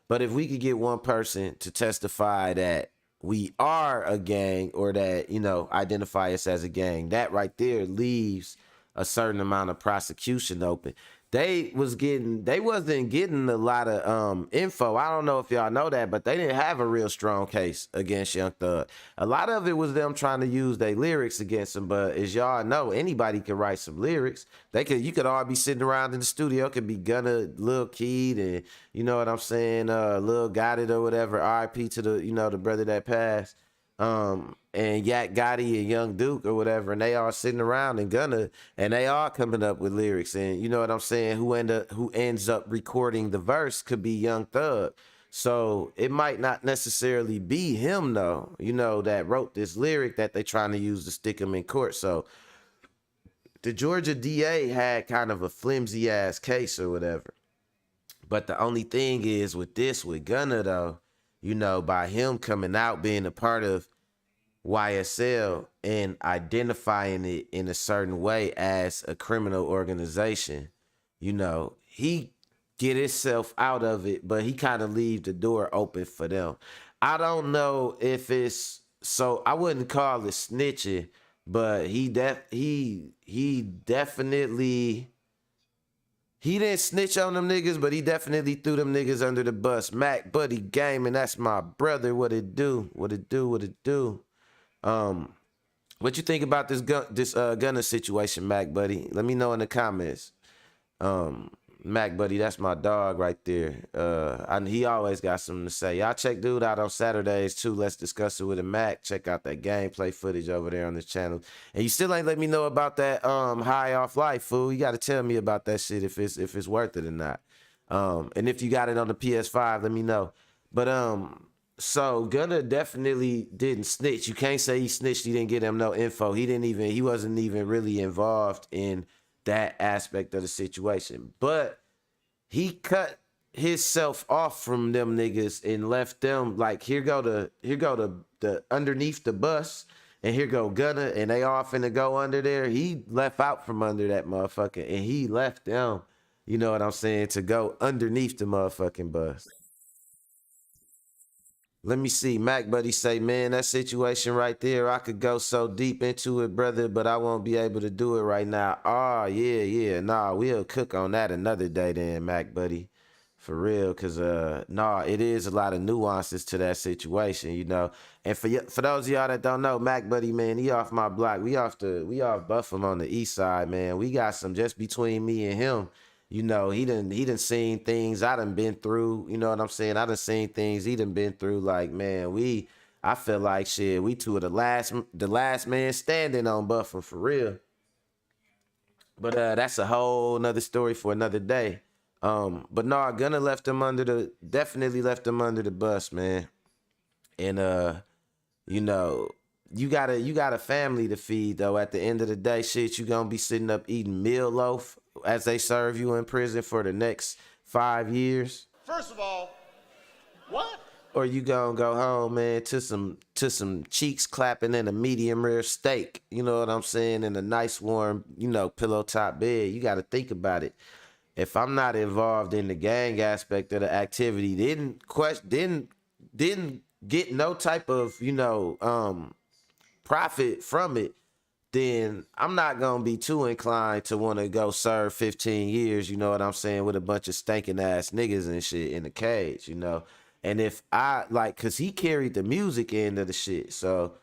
Speaker 1: But if we could get one person to testify that we are a gang, or that, identify us as a gang, that right there leaves a certain amount of prosecution open. They wasn't getting a lot of info. I don't know if y'all know that, but they didn't have a real strong case against Young Thug. A lot of it was them trying to use their lyrics against him. But as y'all know, anybody can write some lyrics. You could all be sitting around in the studio. It could be Gunna, Lil Keed, and you know what I'm saying, Lil Got It or whatever. R.I.P. to the brother that passed. And Yak Gotti and Young Duke or whatever, and they all sitting around and Gunna, and they all coming up with lyrics, and you know what I'm saying, who ends up recording the verse could be Young Thug. So it might not necessarily be him though, that wrote this lyric that they trying to use to stick him in court. So the Georgia DA had kind of a flimsy ass case or whatever. But the only thing is with Gunna though, by him coming out, being a part of YSL and identifying it in a certain way as a criminal organization, he get himself out of it, but he kind of leave the door open for them. I don't know if it's, so I wouldn't call it snitching, but he definitely, he didn't snitch on them niggas, but he definitely threw them niggas under the bus. Mac Buddy Gaming, that's my brother. What it do? What it do? What it do? What you think about this Gunna situation, Mac Buddy? Let me know in the comments. Mac Buddy, that's my dog right there. He always got something to say. Y'all check dude out on Saturdays too. Let's discuss it with a Mac. Check out that gameplay footage over there on this channel. And you still ain't let me know about that High Off Life, fool. You got to tell me about that shit if it's worth it or not. And if you got it on the PS5, let me know. But so Gunna definitely didn't snitch. You can't say he snitched. He didn't get him no info. He wasn't even really involved in that aspect of the situation. But he cut himself off from them niggas and left them like, here go the underneath the bus, and here go Gunna, and they all finna go under there. He left out from under that motherfucker, and he left them, you know what I'm saying, to go underneath the motherfucking bus. Let me see. Mac Buddy say, man, that situation right there, I could go so deep into it, brother, but I won't be able to do it right now. Oh, yeah. Nah, we'll cook on that another day then, Mac Buddy. For real, cause nah, it is a lot of nuances to that situation, you know. And for those of y'all that don't know, Mac Buddy, man, he off my block. We off Buffalo on the east side, man. We got some just between me and him. You know, he done seen things I done been through. You know what I'm saying? I done seen things he done been through. Like, man, I feel like shit. We two of the last man standing on Buffalo for real. But that's a whole nother story for another day. But no, Gunna definitely left him under the bus, man. And you know, you got a family to feed though. At the end of the day, shit, you gonna be sitting up eating meal loaf as they serve you in prison for the next 5 years.
Speaker 9: First of all, what?
Speaker 1: Or you gonna go home, man, to some cheeks clapping and a medium rare steak. You know what I'm saying? In a nice warm, you know, pillow top bed. You got to think about it. If I'm not involved in the gang aspect of the activity, didn't get no type of, you know, profit from it, then I'm not gonna be too inclined to want to go serve 15 years, you know what I'm saying, with a bunch of stinking ass niggas and shit in the cage, you know. And if I like, cause he carried the music end of the shit, so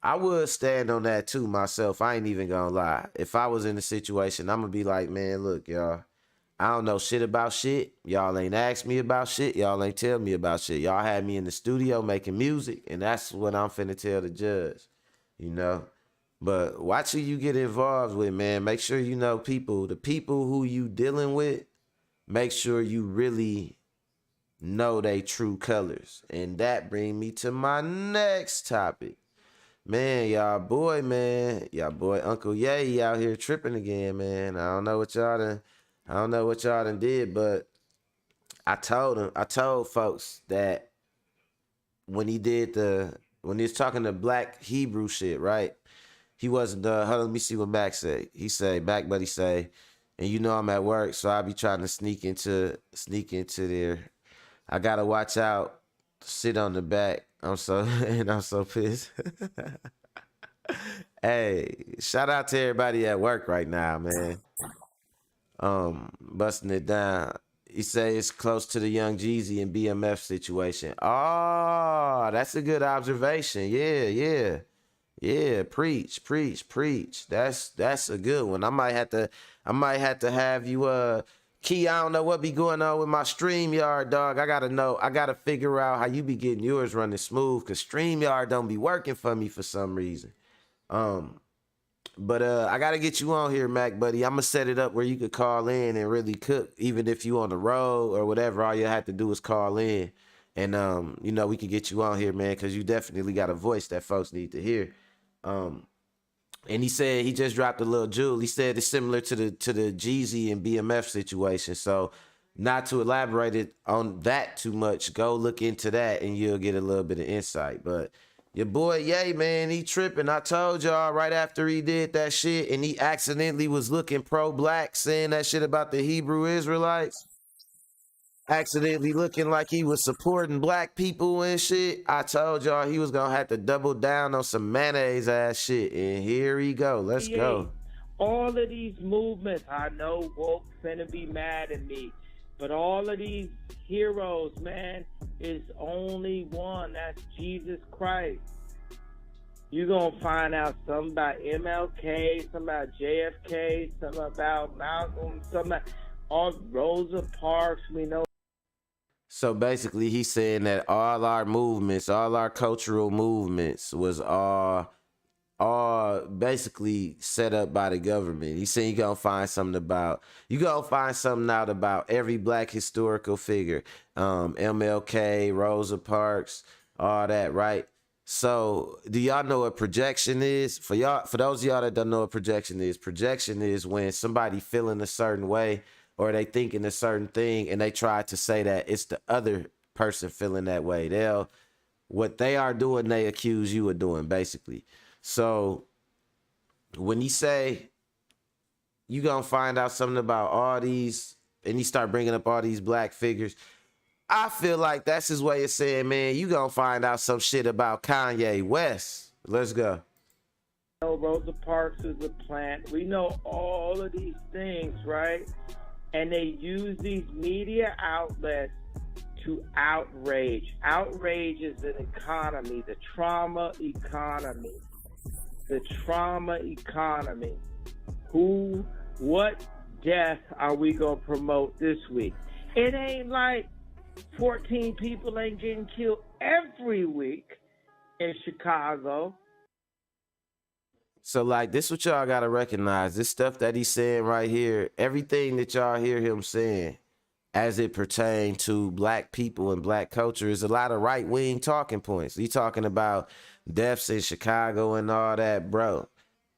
Speaker 1: I would stand on that too myself. I ain't even gonna lie. If I was in a situation, I'm gonna be like, man, look, y'all, I don't know shit about shit. Y'all ain't asked me about shit. Y'all ain't tell me about shit. Y'all had me in the studio making music, and that's what I'm finna tell the judge, you know. But watch who you get involved with, man. Make sure you know the people who you dealing with, make sure you really know they true colors. And that bring me to my next topic. Man, y'all boy Uncle Ye out here tripping again, man. I don't know what y'all done did, but I told folks that when he was talking the Black Hebrew shit, right? He wasn't done. Hold on, let me see what Mac say. He say, Mac Buddy say, and you know I'm at work, so I be trying to sneak into there. I gotta watch out, sit on the back. I'm so pissed. Hey, shout out to everybody at work right now, man. Busting it down. He say it's close to the Young Jeezy and BMF situation. Oh, that's a good observation. Yeah. Preach. That's a good one. I might have to have you Key, I don't know what be going on with my StreamYard, dog. I gotta figure out how you be getting yours running smooth, cause StreamYard don't be working for me for some reason. But I gotta get you on here, Mac Buddy. I'm gonna set it up where you could call in and really cook, even if you on the road or whatever. All you have to do is call in, and you know, we could get you on here, man, cause you definitely got a voice that folks need to hear. And he said he just dropped a little jewel. He said it's similar to the Jeezy and BMF situation. So not to elaborate it on that too much, go look into that and you'll get a little bit of insight. But your boy Ye, man, he tripping. I told y'all right after he did that shit and he accidentally was looking pro-black, saying that shit about the Hebrew Israelites, accidentally looking like he was supporting black people and shit. I told y'all he was gonna have to double down on some mayonnaise ass shit, and here he go. Let's go.
Speaker 10: All of these movements, I know woke finna be mad at me, but all of these heroes, man, is only one. That's Jesus Christ. You're gonna find out something about MLK, something about JFK, something about Malcolm, something about all Rosa Parks. We know.
Speaker 1: So basically, he's saying that all our movements, all our cultural movements was all basically set up by the government. He's saying you're gonna find something out about every black historical figure, MLK, Rosa Parks, all that, right? So do y'all know what projection is? For those of y'all that don't know what projection is when somebody feeling a certain way or they thinking a certain thing and they try to say that it's the other person feeling that way. What they are doing, they accuse you of doing, basically. So when you say you gonna find out something about all these and he start bringing up all these black figures. I feel like that's his way of saying, man, you gonna find out some shit about Kanye West. Let's go.
Speaker 10: Rosa Parks is a plant. We know all of these things, right? And they use these media outlets to outrage. Outrage is an economy, the trauma economy. The trauma economy. What death are we going to promote this week? It ain't like 14 people ain't getting killed every week in Chicago.
Speaker 1: So, like, this what y'all got to recognize. This stuff that he's saying right here, everything that y'all hear him saying as it pertains to black people and black culture is a lot of right-wing talking points. He talking about deaths in Chicago and all that, bro.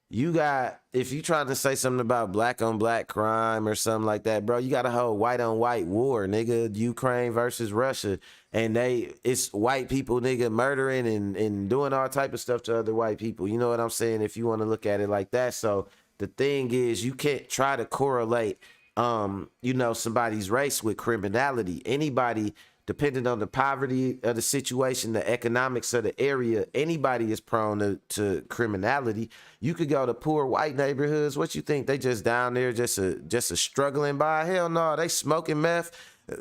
Speaker 1: You got, if you trying to say something about black on black crime or something like that, bro, you got a whole white on white war, nigga, Ukraine versus Russia. And it's white people, nigga, murdering and doing all type of stuff to other white people. You know what I'm saying? If you want to look at it like that. So the thing is, you can't try to correlate, somebody's race with criminality. Anybody, depending on the poverty of the situation, the economics of the area, anybody is prone to criminality. You could go to poor white neighborhoods. What you think? They just down there just a struggling by? Hell no, they smoking meth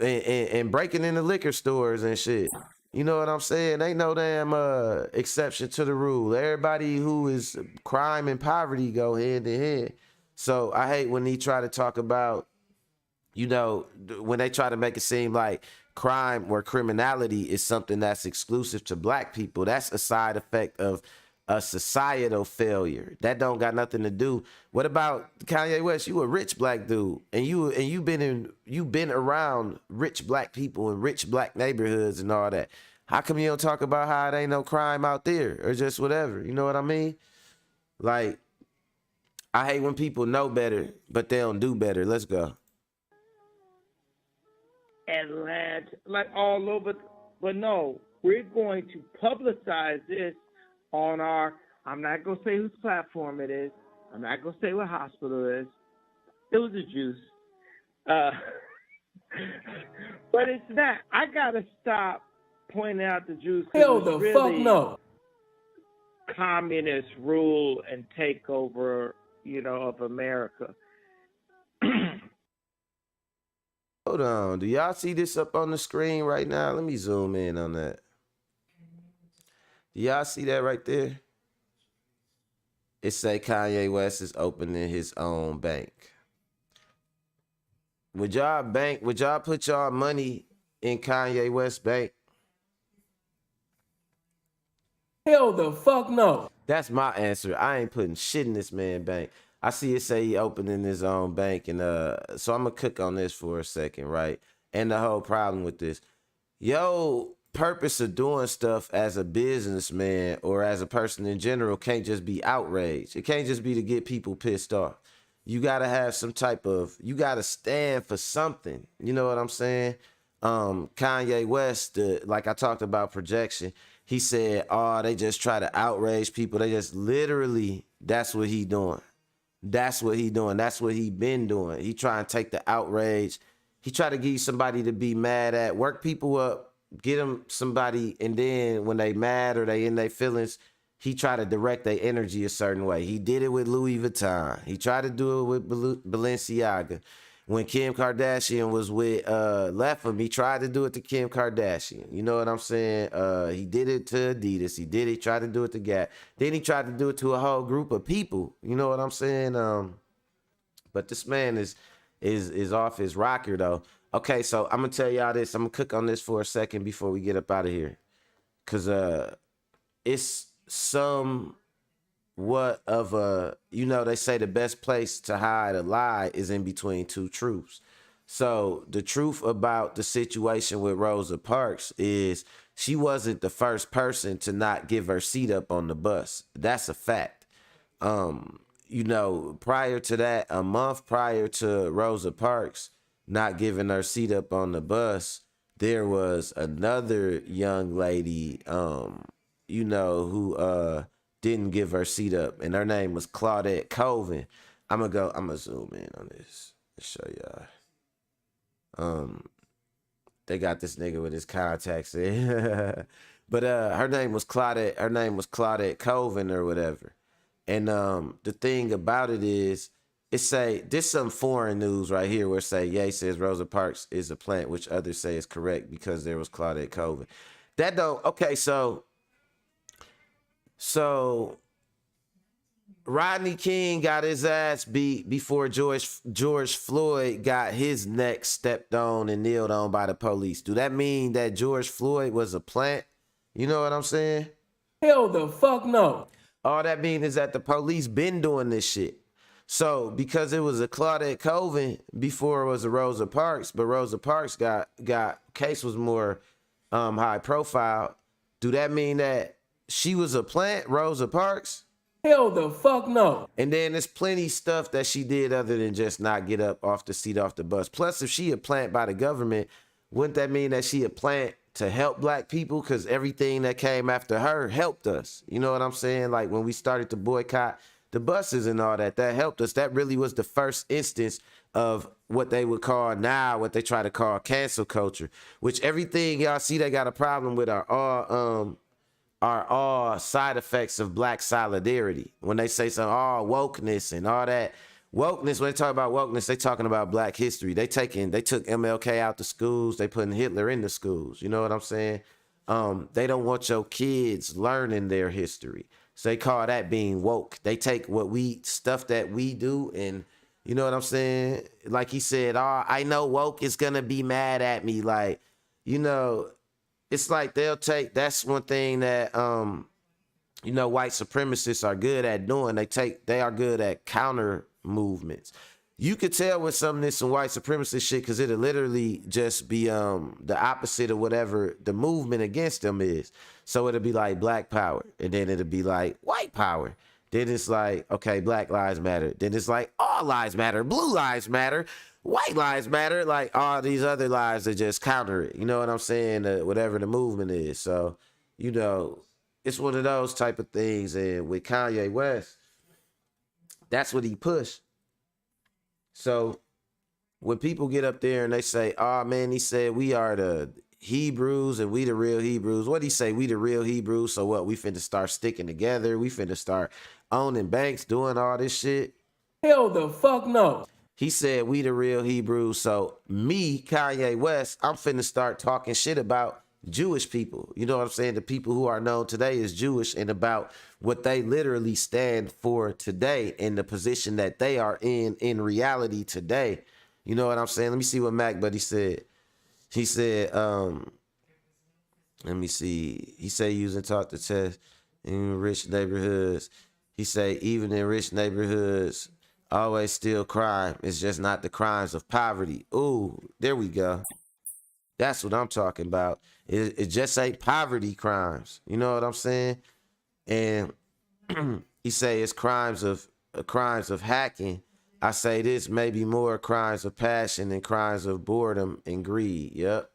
Speaker 1: and breaking into liquor stores and shit. You know what I'm saying? Ain't no damn exception to the rule. Everybody who is crime and poverty go hand in hand. So I hate when he try to talk about, when they try to make it seem like crime or criminality is something that's exclusive to black people. That's a side effect of a societal failure. That don't got nothing to do. What about Kanye West? You a rich black dude, and you've been around rich black people and rich black neighborhoods and all that. How come you don't talk about how it ain't no crime out there or just whatever? You know what I mean? Like, I hate when people know better, but they don't do better. Let's go.
Speaker 10: Atlanta, like all over, but no, we're going to publicize this on our, I'm not going to say whose platform it is. I'm not going to say what hospital it is. It was a juice. But it's not. I got to stop pointing out the juice.
Speaker 3: Hell the
Speaker 10: really
Speaker 3: fuck no.
Speaker 10: Communist rule and takeover, of America.
Speaker 1: Hold on. Do y'all see this up on the screen right now? Let me zoom in on that. Do y'all see that right there? It say Kanye West is opening his own bank. Would y'all put y'all money in Kanye West bank?
Speaker 3: Hell the fuck no.
Speaker 1: That's my answer. I ain't putting shit in this man bank. I see it say he opening his own bank, and so I'm gonna cook on this for a second, right? And the whole problem with this, purpose of doing stuff as a businessman or as a person in general can't just be outrage. It can't just be to get people pissed off. You gotta have some type of, you gotta stand for something. You know what I'm saying? Kanye West, like I talked about projection, he said, oh, they just try to outrage people. They just literally, that's what he doing. That's what he doing. That's what he been doing. He trying to take the outrage. He try to give you somebody to be mad at, work people up, get them somebody, and then when they mad or they in their feelings, he try to direct their energy a certain way. He did it with Louis Vuitton. He tried to do it with Balenciaga. When Kim Kardashian was with Leffam, he tried to do it to Kim Kardashian. You know what I'm saying? He did it to Adidas. He tried to do it to Gap. Then he tried to do it to a whole group of people. You know what I'm saying? But this man is off his rocker though. Okay, so I'm gonna tell y'all this. I'm gonna cook on this for a second before we get up out of here. Cause it's somewhat of a, they say the best place to hide a lie is in between two truths. So the truth about the situation with Rosa Parks is she wasn't the first person to not give her seat up on the bus. That's a fact. Prior to that, a month prior to Rosa Parks not giving her seat up on the bus, there was another young lady, who didn't give her seat up, and her name was Claudette Colvin. I'm gonna zoom in on this and show y'all. They got this nigga with his contacts in. But her name was Claudette Colvin or whatever. And the thing about it is, it say this some foreign news right here where it say Ye says Rosa Parks is a plant, which others say is correct because there was Claudette Colvin. That don't okay, so Rodney King got his ass beat before George Floyd got his neck stepped on and kneeled on by the police. Do that mean that George Floyd was a plant? You know what I'm saying?
Speaker 3: Hell the fuck no.
Speaker 1: All that means is that the police been doing this shit. So because it was a Claudette Colvin before it was a Rosa Parks, but Rosa Parks got case was more high profile. Do that mean that she was a plant, Rosa Parks?
Speaker 3: Hell the fuck no.
Speaker 1: And then there's plenty stuff that she did other than just not get up off the seat off the bus. Plus, if she a plant by the government, wouldn't that mean that she a plant to help black people? Because everything that came after her helped us. You know what I'm saying? Like when we started to boycott the buses and all that, that helped us. That really was the first instance of what they would call now, what they try to call cancel culture, which everything y'all see they got a problem with are all side effects of black solidarity. When they say something, wokeness and all that. Wokeness, when they talk about wokeness, they talking about black history. They took MLK out the schools. They putting Hitler in the schools. You know what I'm saying? They don't want your kids learning their history. So they call that being woke. They take stuff that we do and, you know what I'm saying? Like he said, I know woke is going to be mad at me. Like, you know, it's like that's one thing that, you know, white supremacists are good at doing. They are good at counter movements. You could tell when something is some white supremacist shit because it'll literally just be the opposite of whatever the movement against them is. So it'll be like black power, and then it'll be like white power. Then it's like, okay, black lives matter. Then it's like all lives matter, blue lives matter, white lives matter. Like all these other lives that just counter it. You know what I'm saying? Whatever the movement is. So, you know, it's one of those type of things. And with Kanye West, that's what he pushed. So when people get up there and they say, oh man, he said we are the Hebrews and we the real Hebrews. What'd he say? We the real Hebrews. So what? We finna start sticking together. We finna start owning banks, doing all this shit.
Speaker 3: Hell the fuck no.
Speaker 1: He said we the real Hebrews. So me, Kanye West, I'm finna start talking shit about Jewish people. You know what I'm saying? The people who are known today as Jewish, and about what they literally stand for today and the position that they are in reality today. You know what I'm saying? Let me see what Mac Buddy said. He said, let me see. He said using talk to test in rich neighborhoods. He say even in rich neighborhoods, always still crime. It's just not the crimes of poverty. Ooh, there we go. That's what I'm talking about. It just ain't poverty crimes. You know what I'm saying? And he say it's crimes of hacking. I say this, maybe more crimes of passion and crimes of boredom and greed. Yep.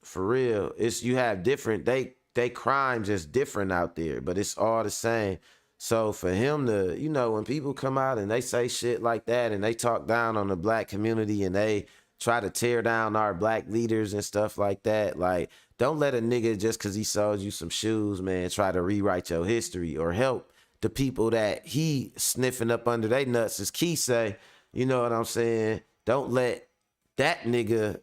Speaker 1: For real. You have different, they crime just different out there, but it's all the same. So for him to, you know, when people come out and they say shit like that and they talk down on the black community and they try to tear down our black leaders and stuff like that, like, don't let a nigga just because he sold you some shoes, man, try to rewrite your history or help the people that he sniffing up under their nuts, as Key say. You know what I'm saying? Don't let that nigga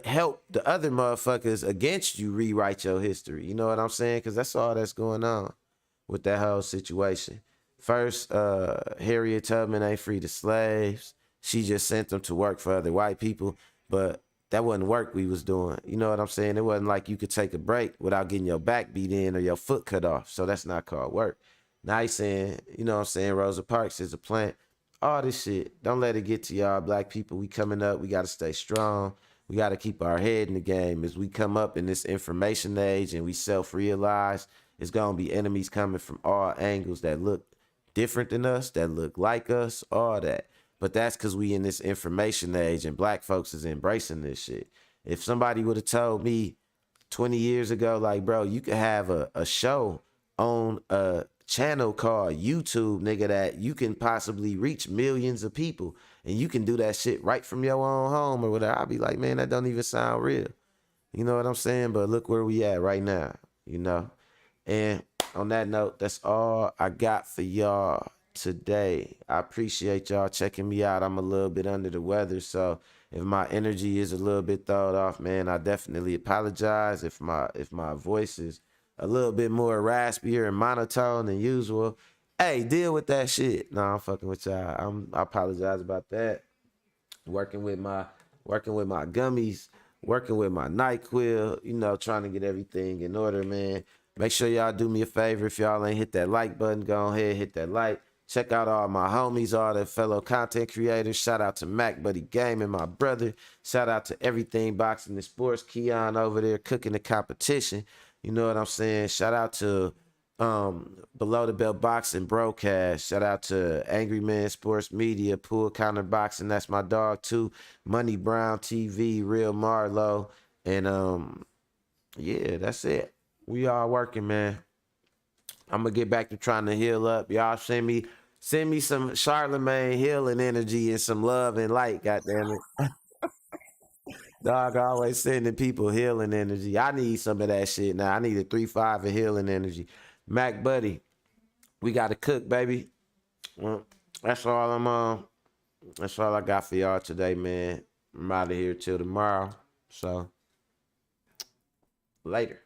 Speaker 1: help the other motherfuckers against you rewrite your history. You know what I'm saying? Because that's all that's going on with that whole situation. First, Harriet Tubman ain't free the slaves. She just sent them to work for other white people, but that wasn't work we was doing. You know what I'm saying? It wasn't like you could take a break without getting your back beat in or your foot cut off. So that's not called work. Now he's saying, you know what I'm saying, Rosa Parks is a plant. All this shit. Don't let it get to y'all black people. We coming up. We got to stay strong. We got to keep our head in the game. As we come up in this information age and we self-realize, it's going to be enemies coming from all angles that look different than us, that look like us, all that. But that's because we in this information age and black folks is embracing this shit. If somebody would have told me 20 years ago, like, bro, you could have a show on a channel called YouTube, nigga, that you can possibly reach millions of people, and you can do that shit right from your own home or whatever. I'll be like, man, that don't even sound real. You know what I'm saying? But look where we at right now, you know? And on that note, that's all I got for y'all today. I appreciate y'all checking me out. I'm a little bit under the weather, so if my energy is a little bit thrown off, man, I definitely apologize. If my voice is a little bit more raspier and monotone than usual, hey, deal with that shit. No, I'm fucking with y'all. I apologize about that. Working with my gummies, working with my NyQuil, you know, trying to get everything in order, man. Make sure y'all do me a favor. If y'all ain't hit that like button, go ahead, hit that like. Check out all my homies, all the fellow content creators. Shout out to Mac Buddy Gaming, my brother. Shout out to Everything Boxing and Sports. Keon over there cooking the competition. You know what I'm saying? Shout out to Below the Belt Boxing Broadcast. Shout out to Angry Man Sports Media, Pool Counter Boxing. That's my dog too. Money Brown TV, Real Marlowe. And yeah, that's it. We all working, man. I'm gonna get back to trying to heal up. Y'all send me some Charlemagne healing energy and some love and light, goddamn it. Dog always sending people healing energy. I need some of that shit now. I need a 3-5 of healing energy. Mac Buddy, we got to cook, baby. Well, that's all that's all I got for y'all today, man. I'm out of here till tomorrow. So later.